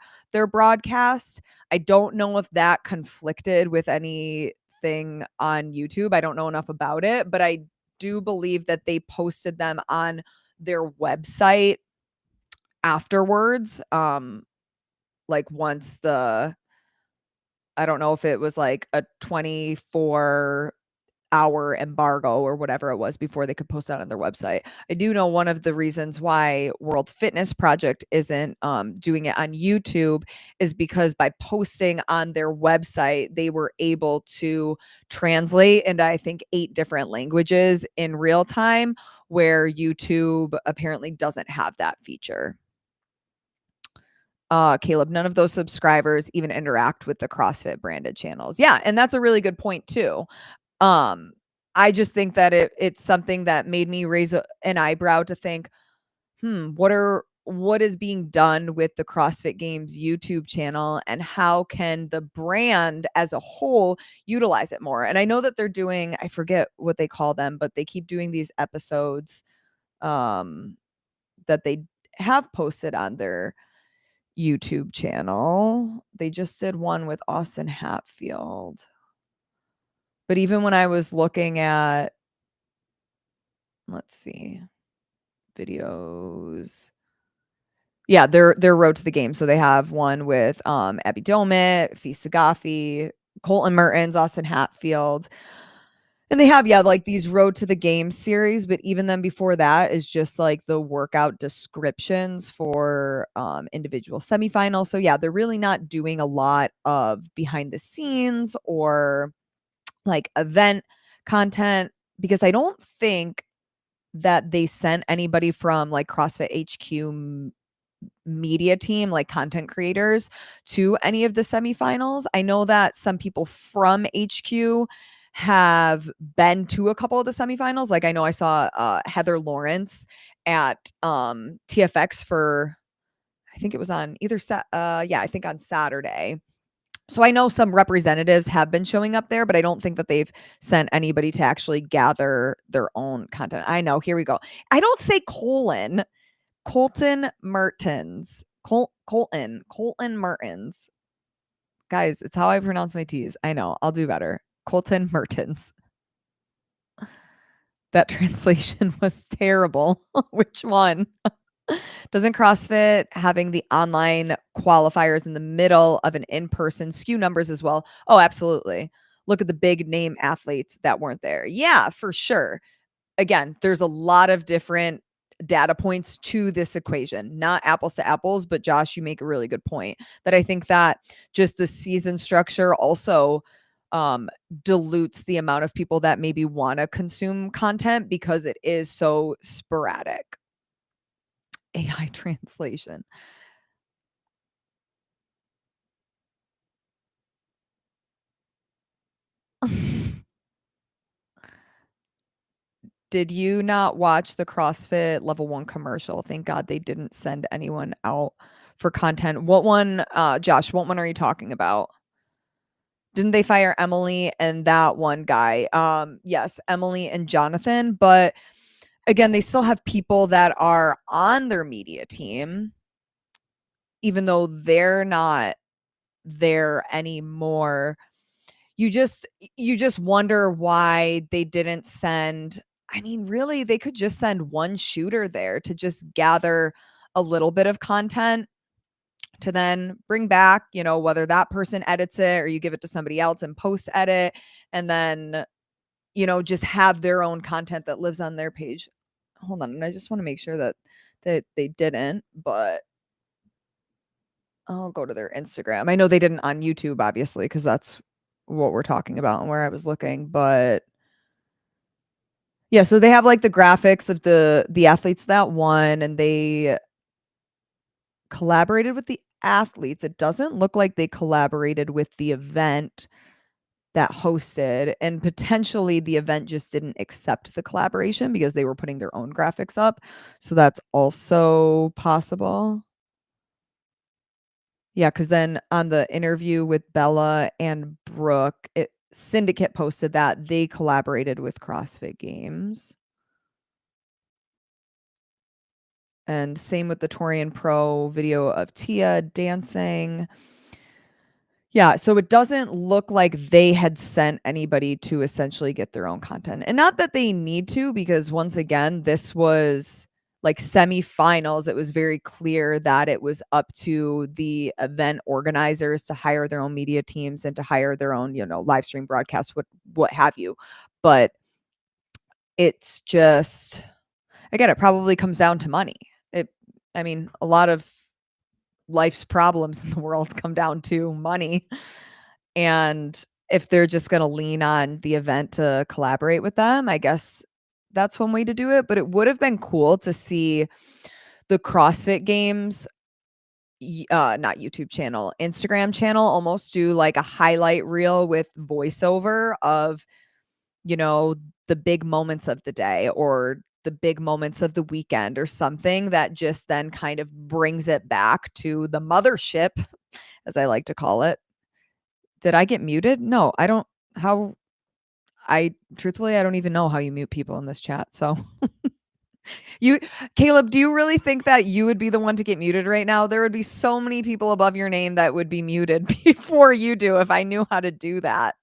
broadcast. I don't know if that conflicted with anything on YouTube. I don't know enough about it, but I do believe that they posted them on their website afterwards. Like once I don't know if it was like a 24-hour embargo or whatever it was before they could post that on their website. I do know one of the reasons why World Fitness Project isn't doing it on YouTube is because by posting on their website, they were able to translate into, I think, 8 different languages in real time, where YouTube apparently doesn't have that feature. Caleb, none of those subscribers even interact with the CrossFit branded channels. Yeah, and that's a really good point too. I just think that it's something that made me raise an eyebrow to think, what is being done with the CrossFit Games YouTube channel, and how can the brand as a whole utilize it more? And I know that they're doing, I forget what they call them, but they keep doing these episodes that they have posted on their YouTube channel. They just did one with Austin Hatfield. But even when I was looking at, let's see, videos. Yeah, they're Road to the Game. So they have one with Abby Domit, Fee Sagafi, Colton Mertens, Austin Hatfield. And they have, like these Road to the Game series, but even then before that is just like the workout descriptions for individual semifinals. So yeah, they're really not doing a lot of behind the scenes or like event content, because I don't think that they sent anybody from like CrossFit HQ media team, like content creators, to any of the semifinals. I know that some people from HQ have been to a couple of the semifinals. Like I know I saw Heather Lawrence at TFX for, I think it was on either I think on Saturday. So I know some representatives have been showing up there, but I don't think that they've sent anybody to actually gather their own content. I know, here we go. I don't say Colton Mertens. Colton Mertens. Guys, it's how I pronounce my T's. I know, I'll do better. Colton Mertens. That translation was terrible. Which one? Doesn't CrossFit having the online qualifiers in the middle of an in-person skew numbers as well? Oh, absolutely. Look at the big name athletes that weren't there. Yeah, for sure. Again, there's a lot of different data points to this equation, not apples to apples, but Josh, you make a really good point that I think that just the season structure also dilutes the amount of people that maybe want to consume content because it is so sporadic. AI translation. Did you not watch the CrossFit level 1 commercial? Thank God they didn't send anyone out for content. What one, Josh, what one are you talking about? Didn't they fire Emily and that one guy? Yes, Emily and Jonathan, but again, they still have people that are on their media team, even though they're not there anymore. You just wonder why they didn't send, I mean, really, they could just send one shooter there to just gather a little bit of content to then bring back, whether that person edits it or you give it to somebody else and post edit, and then, just have their own content that lives on their page. Hold on. And I just want to make sure that they didn't, but I'll go to their Instagram. I know they didn't on YouTube, obviously, because that's what we're talking about and where I was looking, but yeah, so they have like the graphics of the athletes that won, and they collaborated with the athletes. It doesn't look like they collaborated with the event that hosted, and potentially the event just didn't accept the collaboration because they were putting their own graphics up. So that's also possible. Yeah, because then on the interview with Bella and Brooke, Syndicate posted that they collaborated with CrossFit Games. And same with the Torian Pro video of Tia dancing. Yeah, so it doesn't look like they had sent anybody to essentially get their own content. And not that they need to, because once again, this was like semifinals. It was very clear that it was up to the event organizers to hire their own media teams and to hire their own, live stream broadcasts, what have you. But it's just, again, it probably comes down to money. I mean, a lot of life's problems in the world come down to money. And if they're just going to lean on the event to collaborate with them, I guess that's one way to do it, but it would have been cool to see the CrossFit Games not YouTube channel, Instagram channel almost do like a highlight reel with voiceover of, you know, the big moments of the day or the big moments of the weekend or something that just then kind of brings it back to the mothership, as I like to call it. Did I get muted? No, I don't. How I truthfully, I don't even know how you mute people in this chat. So you, Caleb, do you really think that you would be the one to get muted right now? There would be so many people above your name that would be muted before you do if I knew how to do that.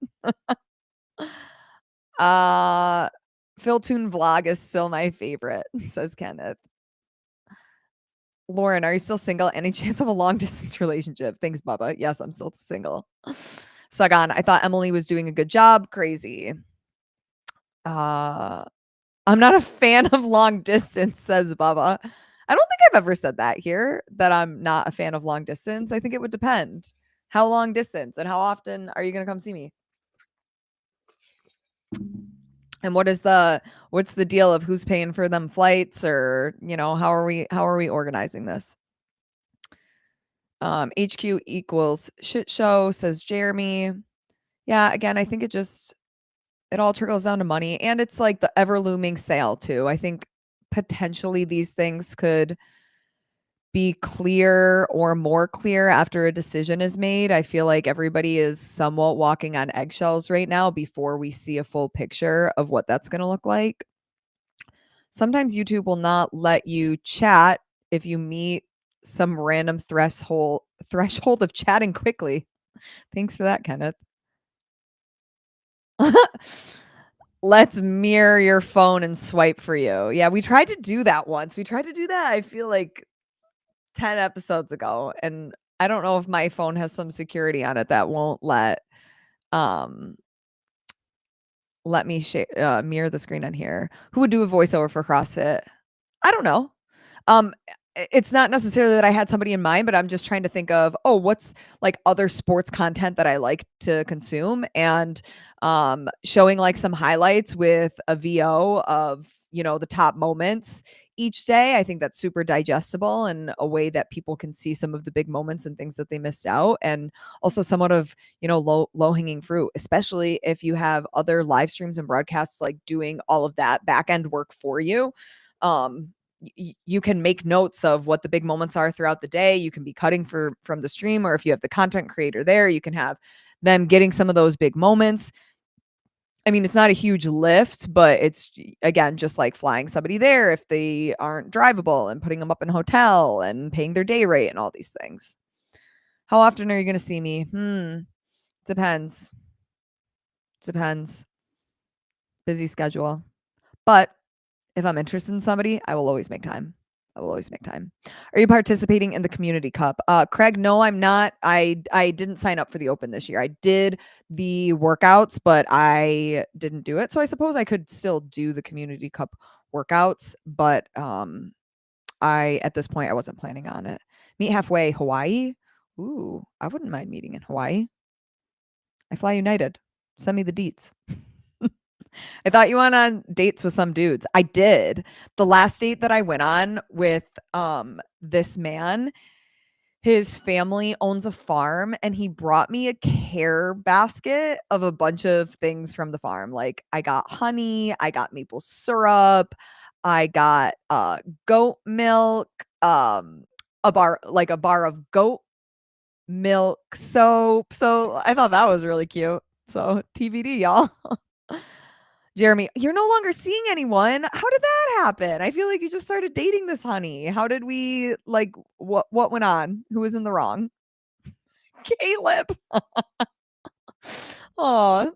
Phil Toon vlog is still my favorite, says Kenneth. Lauren, are you still single? Any chance of a long distance relationship? Thanks, Bubba. Yes, I'm still single. Sagan, I thought Emily was doing a good job. Crazy. I'm not a fan of long distance, says Bubba. I don't think I've ever said that here, that I'm not a fan of long distance. I think it would depend. How long distance and how often are you going to come see me? And what's the deal of who's paying for them flights, or, you know, how are we organizing this? HQ equals shit show, says Jeremy. Yeah, again, I think it all trickles down to money, and it's like the ever looming sale too. I think potentially these things could be clear or more clear after a decision is made. I feel like everybody is somewhat walking on eggshells right now before we see a full picture of what that's going to look like. Sometimes YouTube will not let you chat if you meet some random threshold of chatting quickly. Thanks for that, Kenneth. Let's mirror your phone and swipe for you. Yeah, we tried to do that once. We tried to do that, I feel like 10 episodes ago, and I don't know if my phone has some security on it that won't let me mirror the screen on here. Who would do a voiceover for CrossFit? I don't know. It's not necessarily that I had somebody in mind, but I'm just trying to think of, what's like other sports content that I like to consume, and showing like some highlights with a VO of, you know, the top moments each day. I think that's super digestible and a way that people can see some of the big moments and things that they missed out, and also somewhat of, you know, low hanging fruit, especially if you have other live streams and broadcasts like doing all of that back end work for you. You can make notes of what the big moments are throughout the day. You can be cutting from the stream, or if you have the content creator there, you can have them getting some of those big moments. I mean, it's not a huge lift, but it's, again, just like flying somebody there if they aren't drivable, and putting them up in a hotel and paying their day rate and all these things. How often are you going to see me? Depends. Busy schedule. But if I'm interested in somebody, I will always make time. Are you participating in the Community Cup? Craig, no, I'm not. I didn't sign up for the Open this year. I did the workouts, but I didn't do it. So I suppose I could still do the Community Cup workouts, but at this point, I wasn't planning on it. Meet halfway, Hawaii. Ooh, I wouldn't mind meeting in Hawaii. I fly United. Send me the deets. I thought you went on dates with some dudes. I did. The last date that I went on with this man, his family owns a farm, and he brought me a care basket of a bunch of things from the farm. Like, I got honey, I got maple syrup, I got goat milk, a bar of goat milk soap. So I thought that was really cute. So TBD, y'all. Jeremy, you're no longer seeing anyone. How did that happen? I feel like you just started dating this honey. How did we, like, what went on? Who was in the wrong? Caleb. Oh,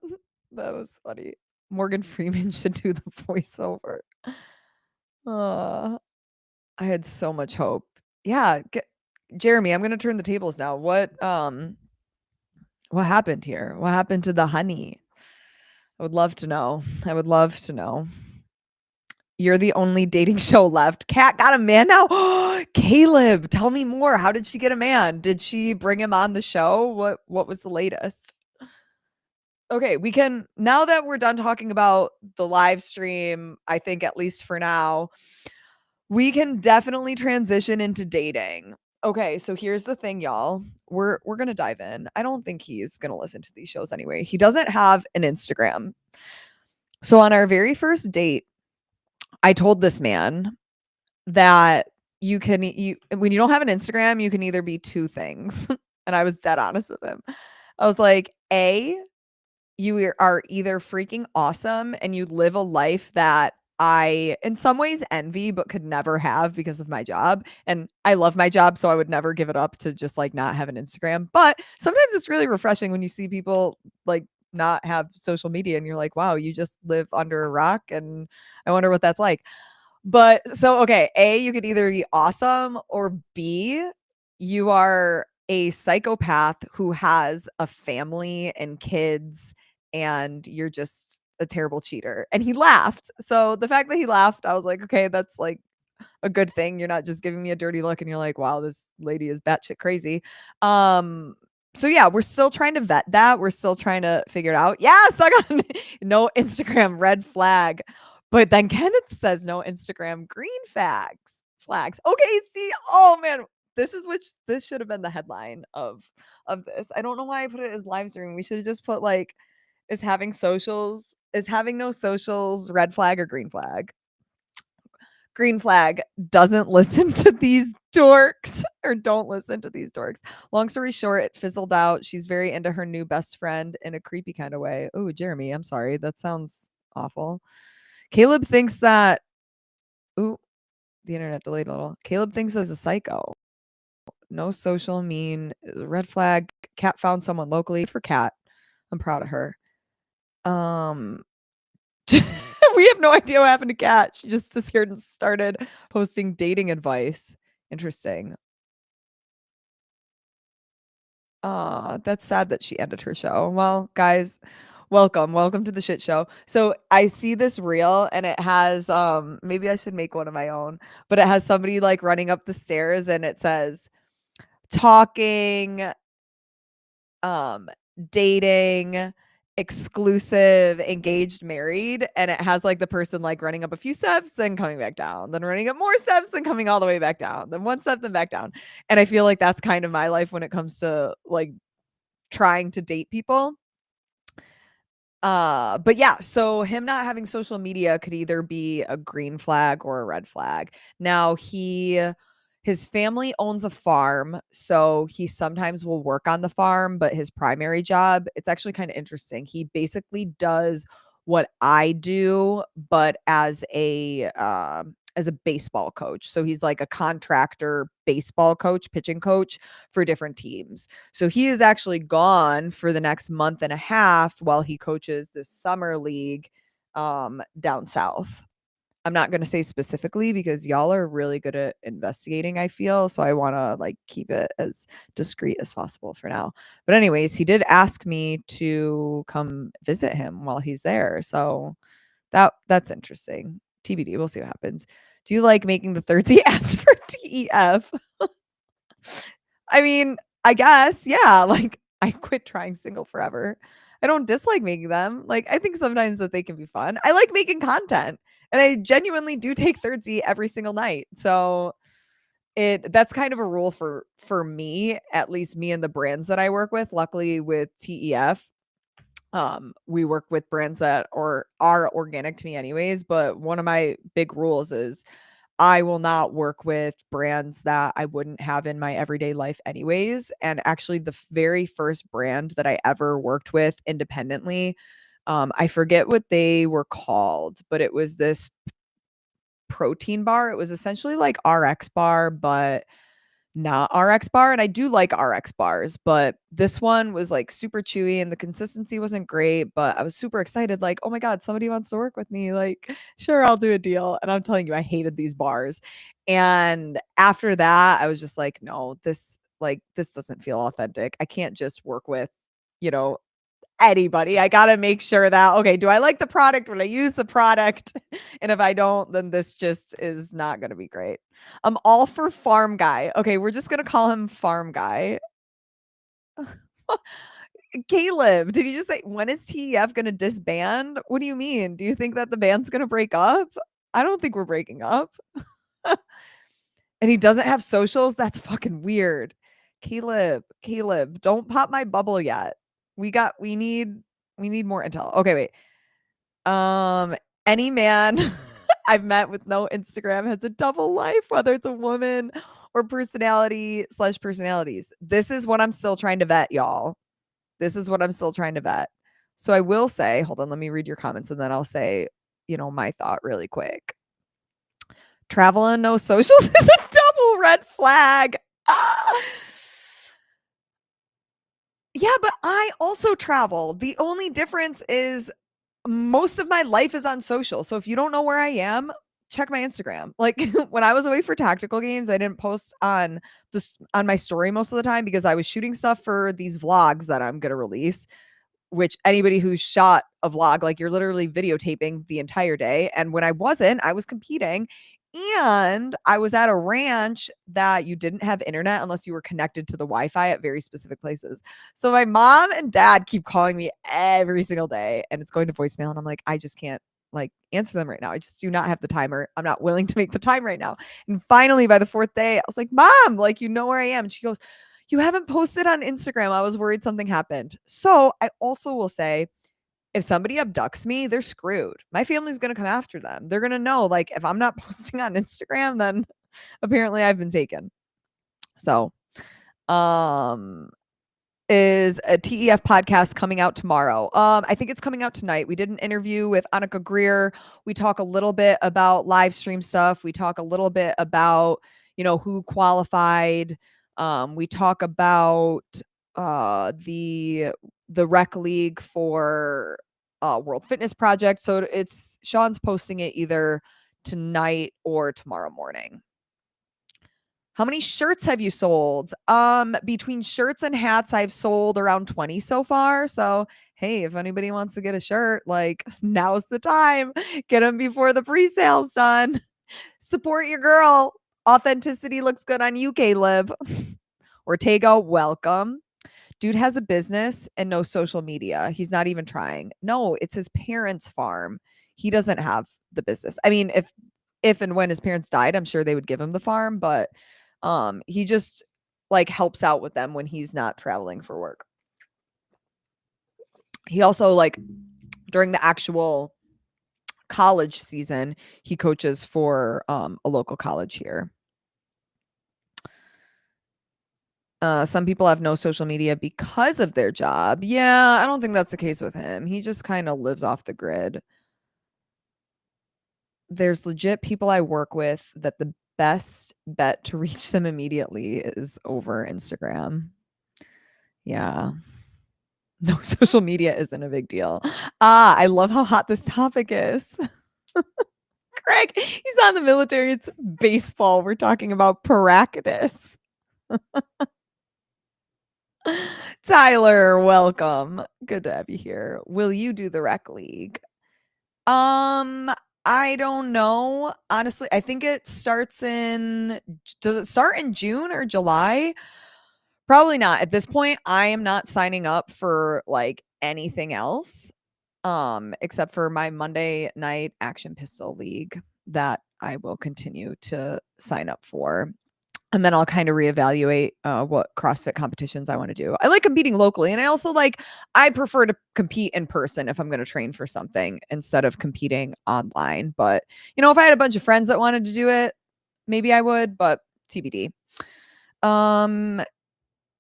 that was funny. Morgan Freeman should do the voiceover. I had so much hope. Yeah, Jeremy, I'm gonna turn the tables now. What happened here? What happened to the honey? I would love to know. You're the only dating show left. Kat got a man now? Caleb, tell me more. How did she get a man? Did she bring him on the show? What was the latest? Okay, we can now that we're done talking about the live stream, I think at least for now, we can definitely transition into dating. Okay, so here's the thing, y'all. We're gonna dive in. I don't think he's gonna listen to these shows anyway. He doesn't have an Instagram. So on our very first date, I told this man that you when you don't have an Instagram, you can either be two things. And I was dead honest with him. I was like, A, you are either freaking awesome and you live a life that I, in some ways, envy, but could never have because of my job. And I love my job, so I would never give it up to just like not have an Instagram. But sometimes it's really refreshing when you see people like not have social media and you're like, wow, you just live under a rock. And I wonder what that's like. But so, okay, A, you could either be awesome or B, you are a psychopath who has a family and kids and you're just a terrible cheater. And he laughed. So the fact that he laughed, I was like, okay, that's like a good thing. You're not just giving me a dirty look and you're like, wow, this lady is batshit crazy. Um, so yeah, we're still trying to vet that. We're still trying to figure it out. Yes, I got no Instagram red flag. But then Kenneth says no Instagram green flags. Okay, see, oh man, this should have been the headline of this. I don't know why I put it as live stream. We should have just put like is having no socials red flag or green flag. Green flag, doesn't listen to these dorks or don't listen to these dorks. Long story short, it fizzled out. She's very into her new best friend in a creepy kind of way. Oh, Jeremy, I'm sorry. That sounds awful. Caleb thinks that, ooh, the internet delayed a little. Caleb thinks is a psycho. No social mean, red flag. Cat found someone locally for Cat. I'm proud of her. Um, we have no idea what happened to Kat. She just disappeared and started posting dating advice. Interesting. That's sad that she ended her show. Well, guys, welcome to the shit show. So I see this reel and it has maybe I should make one of my own, but it has somebody like running up the stairs and it says talking, um, dating, exclusive, engaged, married, and it has like the person like running up a few steps, then coming back down, then running up more steps, then coming all the way back down, then one step, then back down. And I feel like that's kind of my life when it comes to like trying to date people. But yeah, so him not having social media could either be a green flag or a red flag. Now his family owns a farm, so he sometimes will work on the farm, but his primary job, it's actually kind of interesting. He basically does what I do, but as a baseball coach. So he's like a contractor baseball coach, pitching coach for different teams. So he is actually gone for the next month and a half while he coaches this summer league down south. I'm not going to say specifically because y'all are really good at investigating, I feel. So I want to like keep it as discreet as possible for now. But anyways, he did ask me to come visit him while he's there. So that's interesting. TBD, we'll see what happens. Do you like making the third Z ads for TEF? I mean, I guess, yeah, like, I quit trying single forever. I don't dislike making them. Like, I think sometimes that they can be fun. I like making content, and I genuinely do take Thirdsy every single night. So, that's kind of a rule for me, at least me and the brands that I work with. Luckily with TEF, we work with brands that are organic to me anyways, but one of my big rules is I will not work with brands that I wouldn't have in my everyday life anyways. And actually the very first brand that I ever worked with independently, I forget what they were called, but it was this protein bar. It was essentially like RX bar, but not RX bar. And I do like RX bars, but this one was like super chewy and the consistency wasn't great. But I was super excited, like, oh my God, somebody wants to work with me. Like, sure, I'll do a deal. And I'm telling you, I hated these bars. And after that, I was just like, no, this doesn't feel authentic. I can't just work with, you know, anybody. I got to make sure that, okay, do I like the product? Will I use the product? And if I don't, then this just is not going to be great. I'm all for Farm Guy. Okay, we're just going to call him Farm Guy. Caleb, did you just say, when is TEF gonna disband? What do you mean? Do you think that the band's gonna break up? I don't think we're breaking up. And he doesn't have socials? That's fucking weird. Caleb, don't pop my bubble yet. We need more intel. Okay, wait. Any man I've met with no Instagram has a double life, whether it's a woman or personalities. This is what I'm still trying to vet, y'all. This is what I'm still trying to vet. So I will say, hold on, let me read your comments and then I'll say, my thought really quick. Travel and no socials is a double red flag. Yeah, but I also travel. The only difference is most of my life is on social. So if you don't know where I am, check my Instagram. Like when I was away for tactical games, I didn't post on my story most of the time because I was shooting stuff for these vlogs that I'm going to release, which anybody who's shot a vlog, like you're literally videotaping the entire day. And when I wasn't, I was competing. And I was at a ranch that you didn't have internet unless you were connected to the Wi-Fi at very specific places. So my mom and dad keep calling me every single day and it's going to voicemail. And I'm like, I just can't answer them right now. I just do not have the timer. I'm not willing to make the time right now. And finally, by the fourth day, I was like, Mom, you know where I am. And she goes, you haven't posted on Instagram. I was worried something happened. So I also will say, if somebody abducts me, they're screwed. My family's going to come after them. They're going to know, if I'm not posting on Instagram, then apparently I've been taken. So, is a TEF podcast coming out tomorrow? I think it's coming out tonight. We did an interview with Annika Greer. We talk a little bit about live stream stuff. We talk a little bit about, who qualified. We talk about the rec league for World Fitness Project. So it's Sean's posting it either tonight or tomorrow morning. How many shirts have you sold? Between shirts and hats, I've sold around 20 so far. So, hey, if anybody wants to get a shirt, now's the time. Get them before the pre-sale's done. Support your girl. Authenticity looks good on you, Caleb. Ortega, welcome. Dude has a business and no social media. He's not even trying. No, it's his parents' farm. He doesn't have the business. I mean, if and when his parents died, I'm sure they would give him the farm, but he just helps out with them when he's not traveling for work. He also during the actual college season, he coaches for a local college here. Some people have no social media because of their job. Yeah, I don't think that's the case with him. He just kind of lives off the grid. There's legit people I work with that the best bet to reach them immediately is over Instagram. Yeah. No social media isn't a big deal. I love how hot this topic is. Craig, he's on the military. It's baseball. We're talking about practice. Tyler, welcome. Good to have you here. Will you do the rec league? I don't know. Honestly, I think it starts does it start in June or July? Probably not. At this point, I am not signing up for anything else. Except for my Monday night action pistol league that I will continue to sign up for. And then I'll kind of reevaluate what CrossFit competitions I want to do. I like competing locally. And I also I prefer to compete in person if I'm going to train for something instead of competing online. But, if I had a bunch of friends that wanted to do it, maybe I would, but TBD.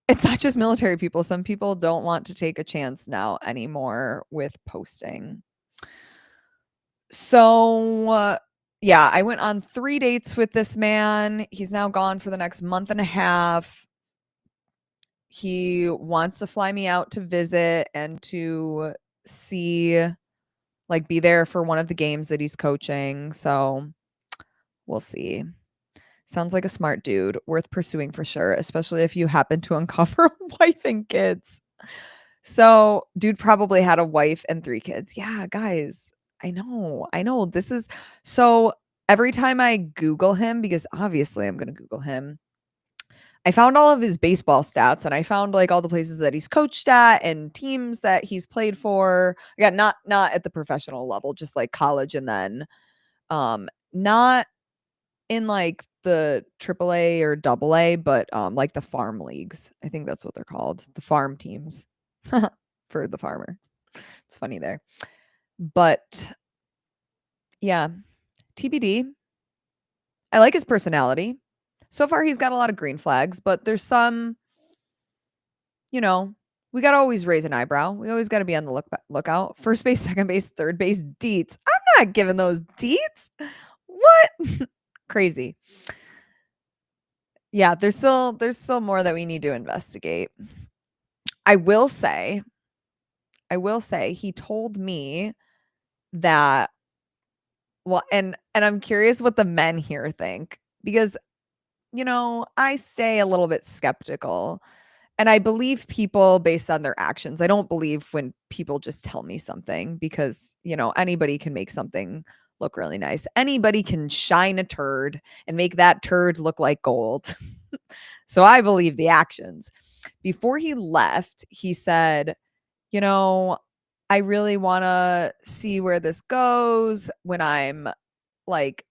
It's not just military people. Some people don't want to take a chance now anymore with posting. So, yeah, I went on 3 dates with this man. He's now gone for the next month and a half. He wants to fly me out to visit and to see, be there for one of the games that he's coaching. So we'll see. Sounds like a smart dude, worth pursuing for sure, especially if you happen to uncover a wife and kids. So dude probably had a wife and 3 kids. Yeah, guys, I know. This is so every time I Google him, because obviously I'm going to Google him, I found all of his baseball stats, and I found, like, all the places that he's coached at and teams that he's played for. Yeah, not at the professional level, just, like, college, and then, not in, like, the AAA or AA, but, like, the farm leagues. I think that's what they're called, the farm teams for the farmer. It's funny there. But, yeah, TBD. I like his personality. So far, he's got a lot of green flags, but there's some, you know, we gotta always raise an eyebrow. We always gotta be on the lookout. First base, second base, third base, deets. I'm not giving those deets. What? Crazy. Yeah, there's still more that we need to investigate. I will say he told me that, well, and I'm curious what the men here think, because, I stay a little bit skeptical. And I believe people based on their actions. I don't believe when people just tell me something, because, anybody can make something look really nice. Anybody can shine a turd and make that turd look like gold. So I believe the actions. Before he left, he said, I really want to see where this goes when I'm, like,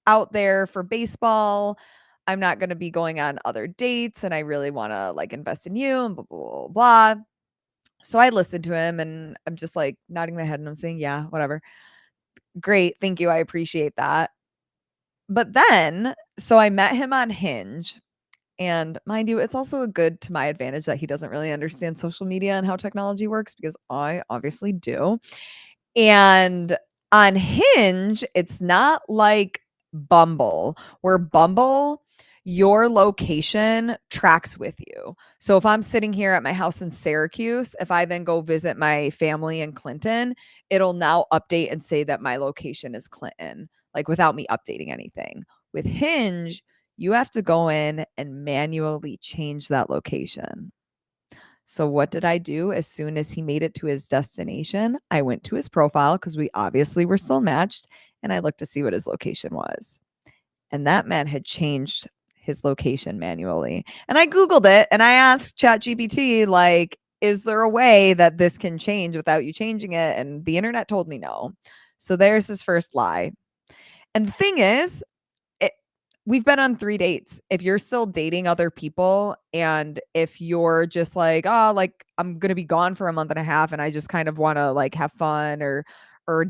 out there for baseball. I'm not going to be going on other dates, and I really want to, like, invest in you and blah, blah, blah, blah. So I listened to him, and I'm just, like, nodding my head, and I'm saying, yeah, whatever. Great. Thank you. I appreciate that. But then, so I met him on Hinge, and mind you, it's also a good to my advantage that he doesn't really understand social media and how technology works, because I obviously do. And on Hinge, it's not like Bumble, where Bumble, your location tracks with you. So if I'm sitting here at my house in Syracuse, if I then go visit my family in Clinton, it'll now update and say that my location is Clinton, like, without me updating anything. With Hinge, you have to go in and manually change that location. So what did I do? As soon as he made it to his destination, I went to his profile, because we obviously were still matched, and I looked to see what his location was. And that man had changed his location manually. And I Googled it, and I asked ChatGPT, like, is there a way that this can change without you changing it? And the internet told me no. So there's his first lie. And the thing is, we've been on 3 dates. If you're still dating other people, and if you're just like, "Oh, like, I'm gonna be gone for a month and a half, and I just kind of wanna, like, have fun or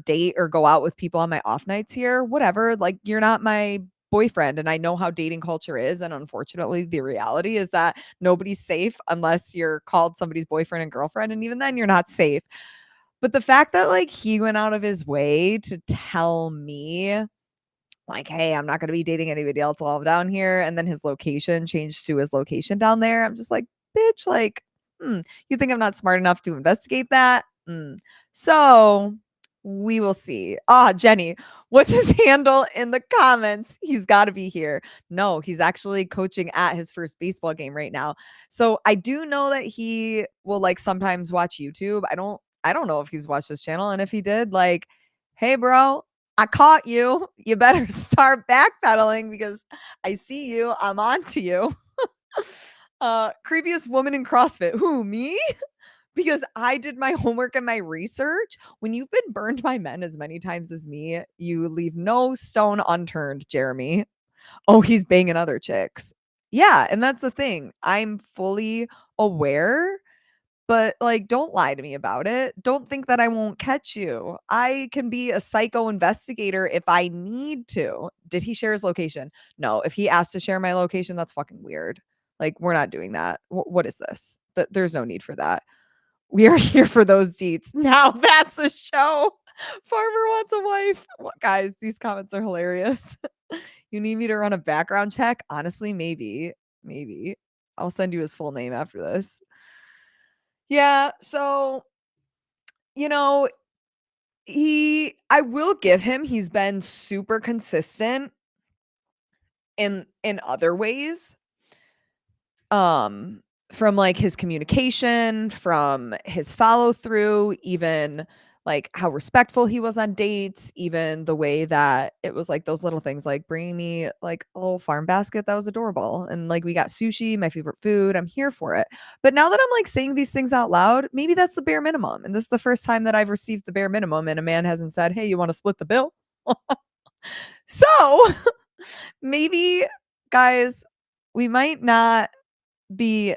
date or go out with people on my off nights here," whatever, like, you're not my boyfriend, and I know how dating culture is, and unfortunately, the reality is that nobody's safe unless you're called somebody's boyfriend and girlfriend, and even then, you're not safe. But the fact that, like, he went out of his way to tell me, like, "Hey, I'm not gonna be dating anybody else while I'm down here," and then his location changed to his location down there. I'm just like, "Bitch, like, you think I'm not smart enough to investigate that?" So, we will see. Ah, Jenny, what's his handle in the comments? He's gotta be here. No, he's actually coaching at his first baseball game right now. So, I do know that he will, like, sometimes watch YouTube. I don't know if he's watched this channel, and if he did, like, "Hey, bro, I caught you. You better start backpedaling, because I see you. I'm on to you." Creepiest woman in CrossFit. Who, me? Because I did my homework and my research. When you've been burned by men as many times as me, you leave no stone unturned, Jeremy. Oh, he's banging other chicks. Yeah, and that's the thing. I'm fully aware, but, like, don't lie to me about it. Don't think that I won't catch you. I can be a psycho investigator if I need to. Did he share his location? No. If he asked to share my location, that's fucking weird. Like, we're not doing that. What is this? There's no need for that. We are here for those deets. Now that's a show. Farmer wants a wife. Guys, these comments are hilarious. You need me to run a background check? Honestly, maybe. Maybe. I'll send you his full name after this. Yeah, so, you know, I will give him, he's been super consistent in other ways. From, like, his communication, from his follow through, even, like how respectful he was on dates, even the way that it was like those little things like bringing me like a little farm basket that was adorable. And like we got sushi, my favorite food. I'm here for it. But now that I'm like saying these things out loud, maybe that's the bare minimum. And this is the first time that I've received the bare minimum and a man hasn't said, "Hey, you want to split the bill?" So maybe, guys, we might not be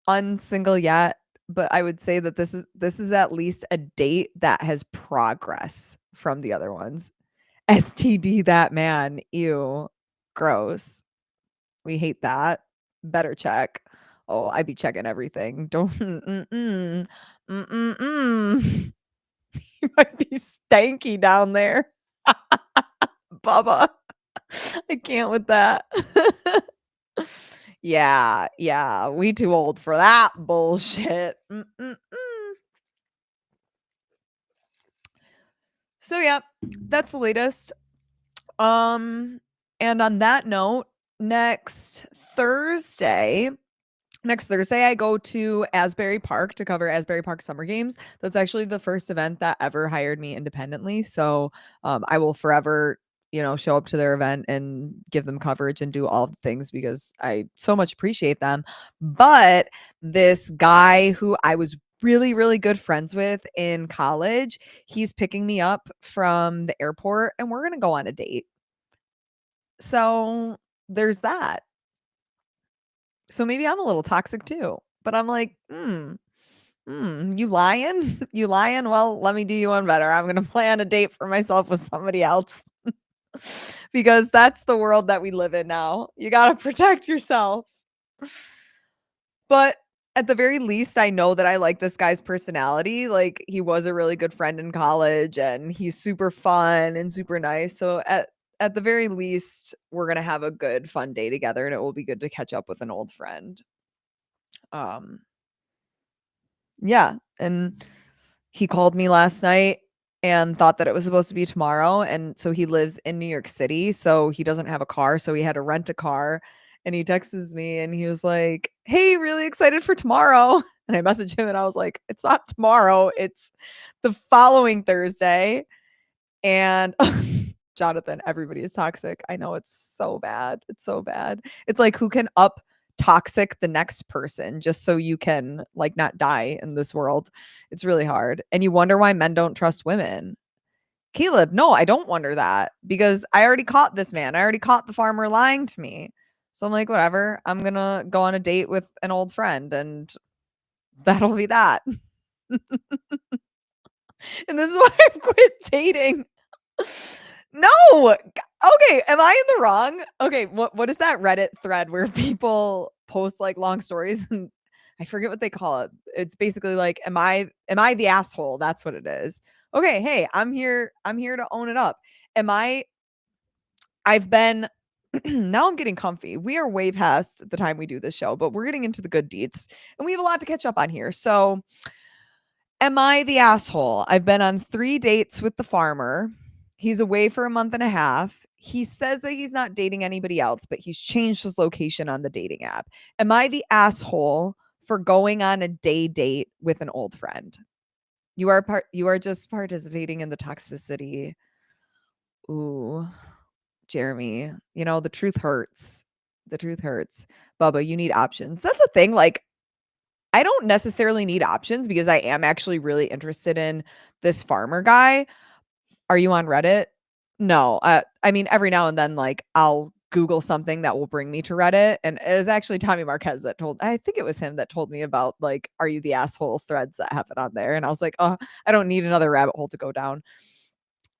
unsingle yet, but I would say that this is at least a date that has progress from the other ones. STD that man. Ew. Gross. We hate that. Better check. Oh, I be checking everything. Don't mm-mm. Mm-mm-mm. You might be stanky down there. Bubba. I can't with that. Yeah, we too old for that bullshit. So yeah, that's the latest. And on that note, next Thursday, I go to Asbury Park to cover Asbury Park Summer Games. That's actually the first event that ever hired me independently. So I will forever, show up to their event and give them coverage and do all the things because I so much appreciate them. But this guy who I was really, really good friends with in college, he's picking me up from the airport and we're going to go on a date. So there's that. So maybe I'm a little toxic too. But I'm like, you lying? You lying? Well, let me do you one better. I'm gonna plan a date for myself with somebody else. Because that's the world that we live in now. You gotta protect yourself. But at the very least, I know that I like this guy's personality. Like he was a really good friend in college and he's super fun and super nice. So at the very least, we're gonna have a good fun day together and it will be good to catch up with an old friend. Um yeah, and he called me last night and thought that it was supposed to be tomorrow, and so he lives in New York City, so he doesn't have a car, so he had to rent a car, and he texts me and he was like, "Hey, really excited for tomorrow." And I messaged him and I was like, "It's not tomorrow, it's the following Thursday." And Jonathan, everybody is toxic. I know it's so bad. It's so bad. It's like who can up toxic the next person just so you can like not die in this world. It's really hard. And you wonder why men don't trust women. Caleb, no, I don't wonder that because I already caught this man. I already caught the farmer lying to me. So I'm like, whatever. I'm going to go on a date with an old friend and that'll be that. And this is why I've quit dating. No. Okay, am I in the wrong? Okay, what is that Reddit thread where people post like long stories and I forget what they call it. It's basically like am I the asshole? That's what it is. Okay, hey, I'm here to own it up. I've been now I'm getting comfy. We are way past the time we do this show, but we're getting into the good deeds and we have a lot to catch up on here. So, am I the asshole? I've been on 3 dates with the farmer. He's away for a month and a half. He says that he's not dating anybody else, but he's changed his location on the dating app. Am I the asshole for going on a day date with an old friend? You are just participating in the toxicity. Ooh, Jeremy, the truth hurts. The truth hurts. Bubba, you need options. That's the thing. Like, I don't necessarily need options because I am actually really interested in this farmer guy. Are you on Reddit? No. I mean, every now and then, like, I'll Google something that will bring me to Reddit. And it was actually Tommy Marquez I think it was him that told me about, like, are you the asshole threads that happen on there? And I was like, oh, I don't need another rabbit hole to go down.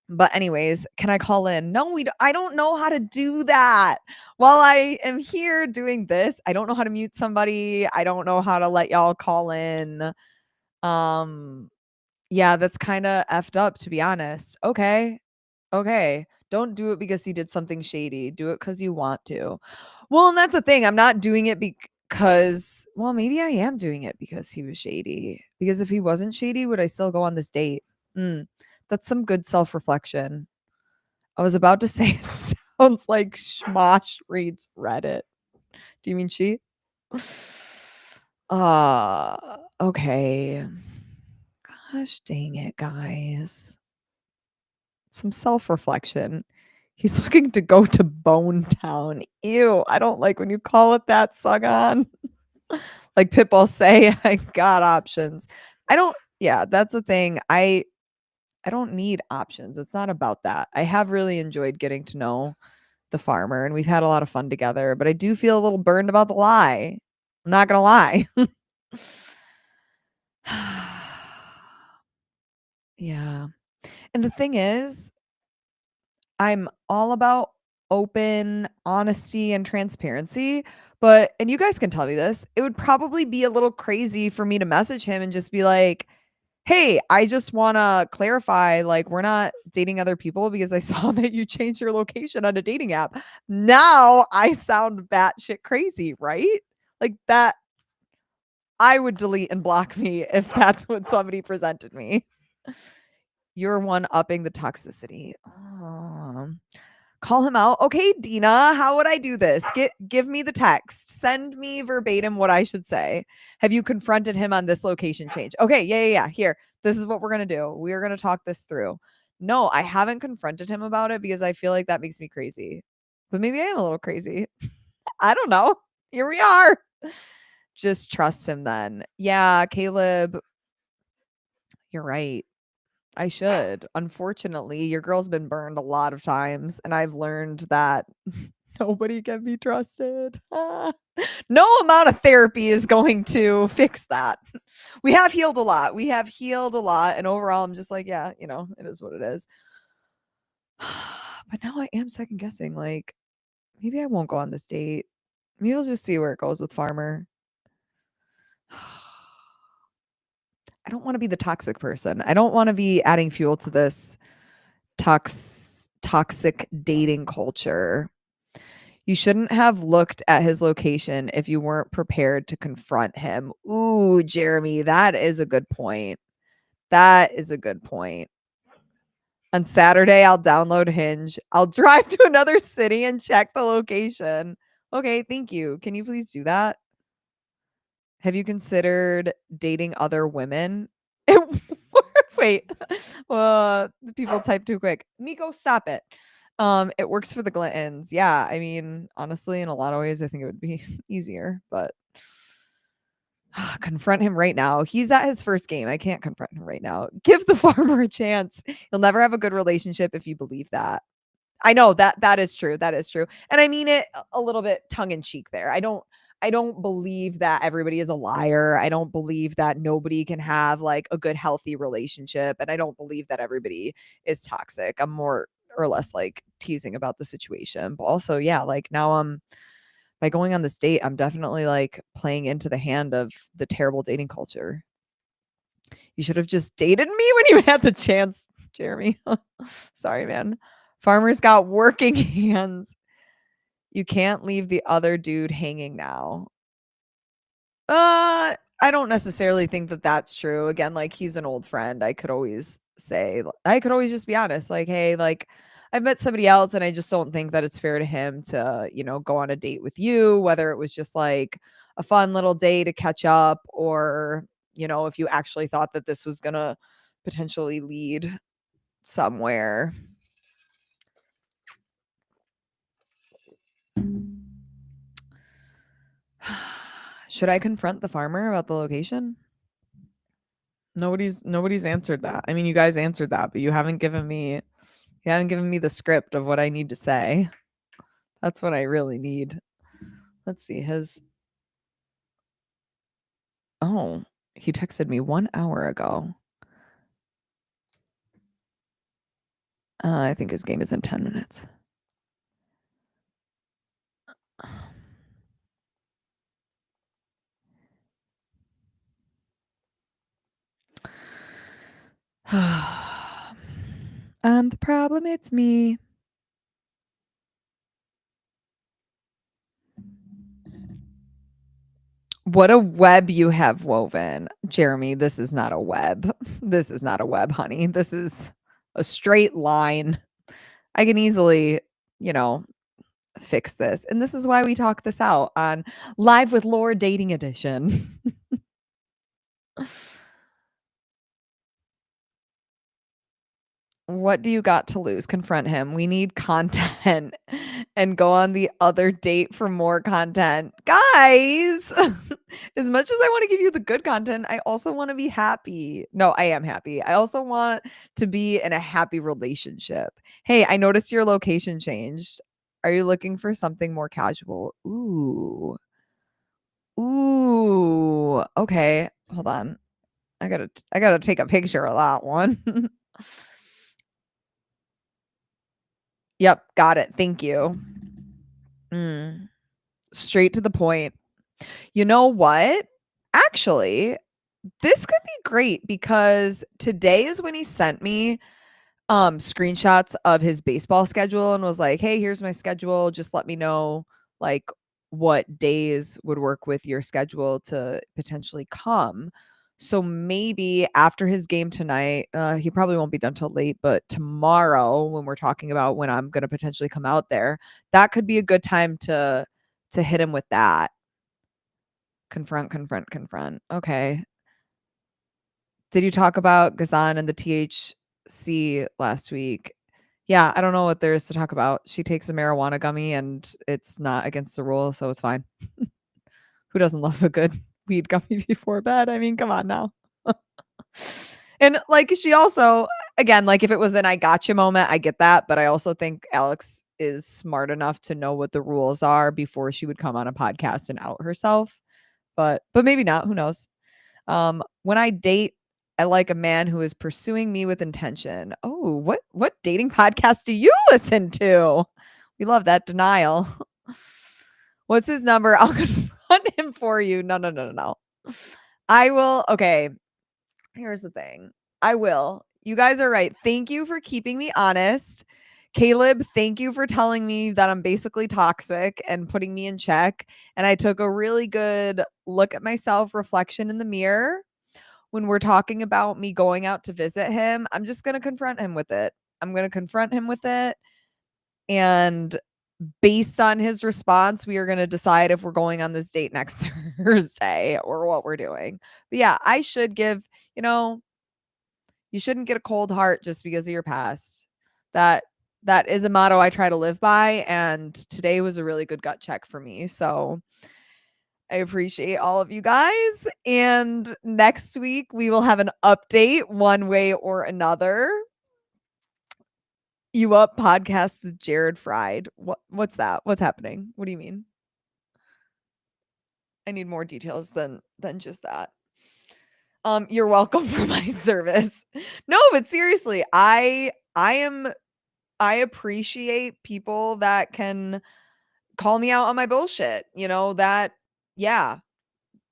But anyways, can I call in? No, I don't know how to do that. While I am here doing this, I don't know how to mute somebody. I don't know how to let y'all call in. Um, yeah, that's kind of effed up to be honest. Okay. Okay. Don't do it because he did something shady. Do it because you want to. Well, and that's the thing. I'm not doing it because, well, maybe I am doing it because he was shady. Because if he wasn't shady, would I still go on this date? That's some good self-reflection. I was about to say it sounds like Schmosh reads Reddit. Do you mean she? Okay. Gosh dang it, guys. Some self-reflection. He's looking to go to Bone Town. Ew, I don't like when you call it that, Sugon. Like Pitbull say, I got options. Yeah, that's the thing. I don't need options. It's not about that. I have really enjoyed getting to know the farmer and we've had a lot of fun together, but I do feel a little burned about the lie. I'm not gonna lie. Yeah. And the thing is, I'm all about open honesty and transparency, and you guys can tell me this, it would probably be a little crazy for me to message him and just be like, "Hey, I just wanna clarify, like, we're not dating other people because I saw that you changed your location on a dating app." Now I sound batshit crazy, right? Like, that I would delete and block me if that's what somebody presented me. You're one-upping the toxicity. Call him out. Okay, Dina, how would I do this? Give me the text. Send me verbatim what I should say. Have you confronted him on this location change? Okay, yeah. Here, this is what we're gonna do. We are gonna talk this through. No, I haven't confronted him about it because I feel like that makes me crazy. But maybe I am a little crazy. I don't know. Here we are. Just trust him then. Yeah, Caleb, you're right. I should. Unfortunately, your girl's been burned a lot of times, and I've learned that nobody can be trusted. No amount of therapy is going to fix that. We have healed a lot. And overall, I'm just like, yeah, it is what it is. But now I am second guessing. Like, maybe I won't go on this date. Maybe I'll just see where it goes with Farmer. I don't want to be the toxic person. I don't want to be adding fuel to this toxic dating culture. You shouldn't have looked at his location if you weren't prepared to confront him. Ooh, Jeremy, that is a good point. That is a good point. On Saturday, I'll download Hinge. I'll drive to another city and check the location. Okay, thank you. Can you please do that? Have you considered dating other women? Wait. The people type too quick. Nico, stop it. It works for the Glintons. Yeah, I mean, honestly, in a lot of ways, I think it would be easier, but confront him right now. He's at his first game. I can't confront him right now. Give the farmer a chance. You'll never have a good relationship if you believe that. I know that is true. That is true. And I mean it a little bit tongue in cheek there. I don't believe that everybody is a liar. I don't believe that nobody can have like a good healthy relationship, and I don't believe that everybody is toxic. I'm more or less like teasing about the situation. But also, yeah, like now by going on this date, I'm definitely like playing into the hand of the terrible dating culture. You should have just dated me when you had the chance, Jeremy. Sorry, man. Farmer's got working hands. You can't leave the other dude hanging now. I don't necessarily think that that's true. Again, like he's an old friend. I could always just be honest. Like, hey, like I've met somebody else and I just don't think that it's fair to him to, go on a date with you, whether it was just like a fun little day to catch up or, if you actually thought that this was going to potentially lead somewhere. Should I confront the farmer about the location? Nobody's answered that. I mean, you guys answered that, but you haven't given me the script of what I need to say. That's what I really need. Let's see. Oh, he texted me 1 hour ago. I think his game is in 10 minutes. I'm the problem, it's me. What a web you have woven. Jeremy, this is not a web. This is not a web, honey. This is a straight line. I can easily, fix this. And this is why we talk this out on Live with Laur Dating Edition. What do you got to lose? Confront him. We need content and go on the other date for more content. Guys, as much as I want to give you the good content, I also want to be happy. No, I am happy. I also want to be in a happy relationship. Hey, I noticed your location changed. Are you looking for something more casual? Ooh. Ooh. Okay. Hold on. I gotta take a picture of that one. Yep, got it. Thank you. Straight to the point. You know what? Actually, this could be great because today is when he sent me screenshots of his baseball schedule and was like, "Hey, here's my schedule. Just let me know like what days would work with your schedule to potentially come." So maybe after his game tonight, he probably won't be done till late, but tomorrow when we're talking about when I'm going to potentially come out there, that could be a good time to hit him with that. Confront, confront, confront. Okay. Did you talk about Gazan and the THC last week? Yeah, I don't know what there is to talk about. She takes a marijuana gummy and it's not against the rules, so it's fine. Who doesn't love a good weed gummy before bed? I mean, come on now. And like she also, again, like if it was an I gotcha moment, I get that, but I also think Alex is smart enough to know what the rules are before she would come on a podcast and out herself. But maybe not, who knows? When I date, I like a man who is pursuing me with intention. Oh, what dating podcast do you listen to? We love that denial. What's his number? I'll confront him for you. No, no, no, no, no. I will. Okay, here's the thing. I will. You guys are right. Thank you for keeping me honest. Caleb, thank you for telling me that I'm basically toxic and putting me in check. And I took a really good look at myself, reflection in the mirror. When we're talking about me going out to visit him, I'm just going to confront him with it. I'm going to confront him with it. And based on his response, we are going to decide if we're going on this date next Thursday or what we're doing. But yeah, I should give, you shouldn't get a cold heart just because of your past. That that is a motto I try to live by, and today was a really good gut check for me. So I appreciate all of you guys. And next week we will have an update one way or another. You Up podcast with Jared Fried. What's that? What's happening? What do you mean? I need more details than just that. You're welcome for my service. No, but seriously, I appreciate people that can call me out on my bullshit. That yeah,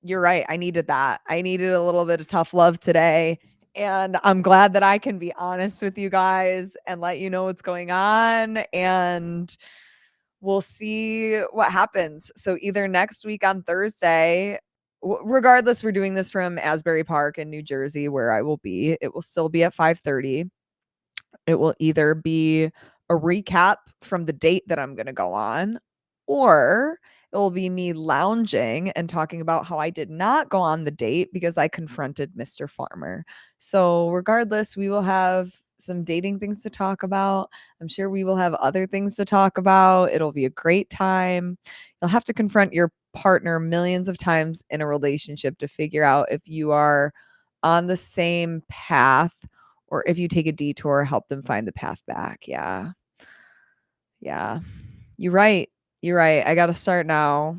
you're right. I needed that. I needed a little bit of tough love today. And I'm glad that I can be honest with you guys and let you know what's going on. And we'll see what happens. So either next week on Thursday, regardless, we're doing this from Asbury Park in New Jersey, where I will be. It will still be at 5:30. It will either be a recap from the date that I'm going to go on, or it will be me lounging and talking about how I did not go on the date because I confronted Mr. Farmer. So, regardless, we will have some dating things to talk about. I'm sure we will have other things to talk about. It'll be a great time. You'll have to confront your partner millions of times in a relationship to figure out if you are on the same path or if you take a detour, help them find the path back. Yeah. Yeah. You're right. You're right. I got to start now.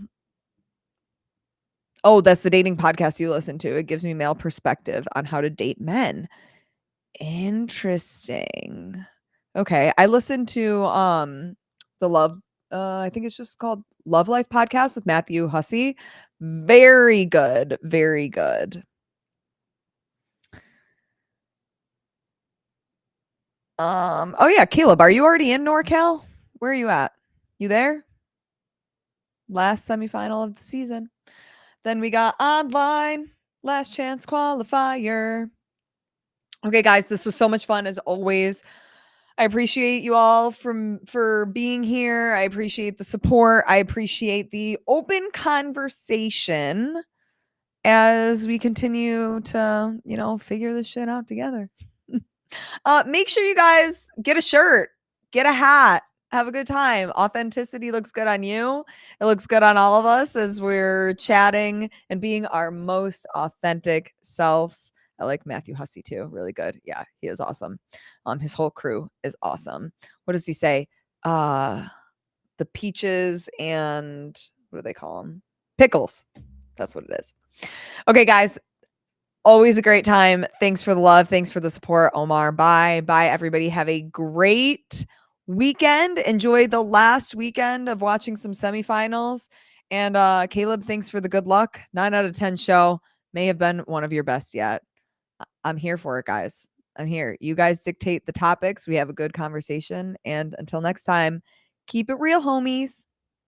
Oh, that's the dating podcast you listen to. It gives me male perspective on how to date men. Interesting. Okay. I listened to the Love I think it's just called Love Life podcast with Matthew Hussey. Very good. Very good. Oh yeah, Caleb, are you already in NorCal? Where are you at? You there? Last semifinal of the season. Then we got online, last chance qualifier. Okay, guys, this was so much fun as always. I appreciate you all for being here. I appreciate the support. I appreciate the open conversation as we continue to, figure this shit out together. Make sure you guys get a shirt, get a hat, have a good time. Authenticity looks good on you. It looks good on all of us as we're chatting and being our most authentic selves. I like Matthew Hussey too. Really good. Yeah, he is awesome. His whole crew is awesome. What does he say? The peaches and what do they call them? Pickles. That's what it is. Okay, guys. Always a great time. Thanks for the love. Thanks for the support, Omar. Bye. Bye, everybody. Have a great weekend. Enjoy the last weekend of watching some semifinals. And Caleb, thanks for the good luck. 9 out of 10 show. May have been one of your best yet. I'm here for it, guys. I'm here. You guys dictate the topics. We have a good conversation. And until next time, keep it real, homies.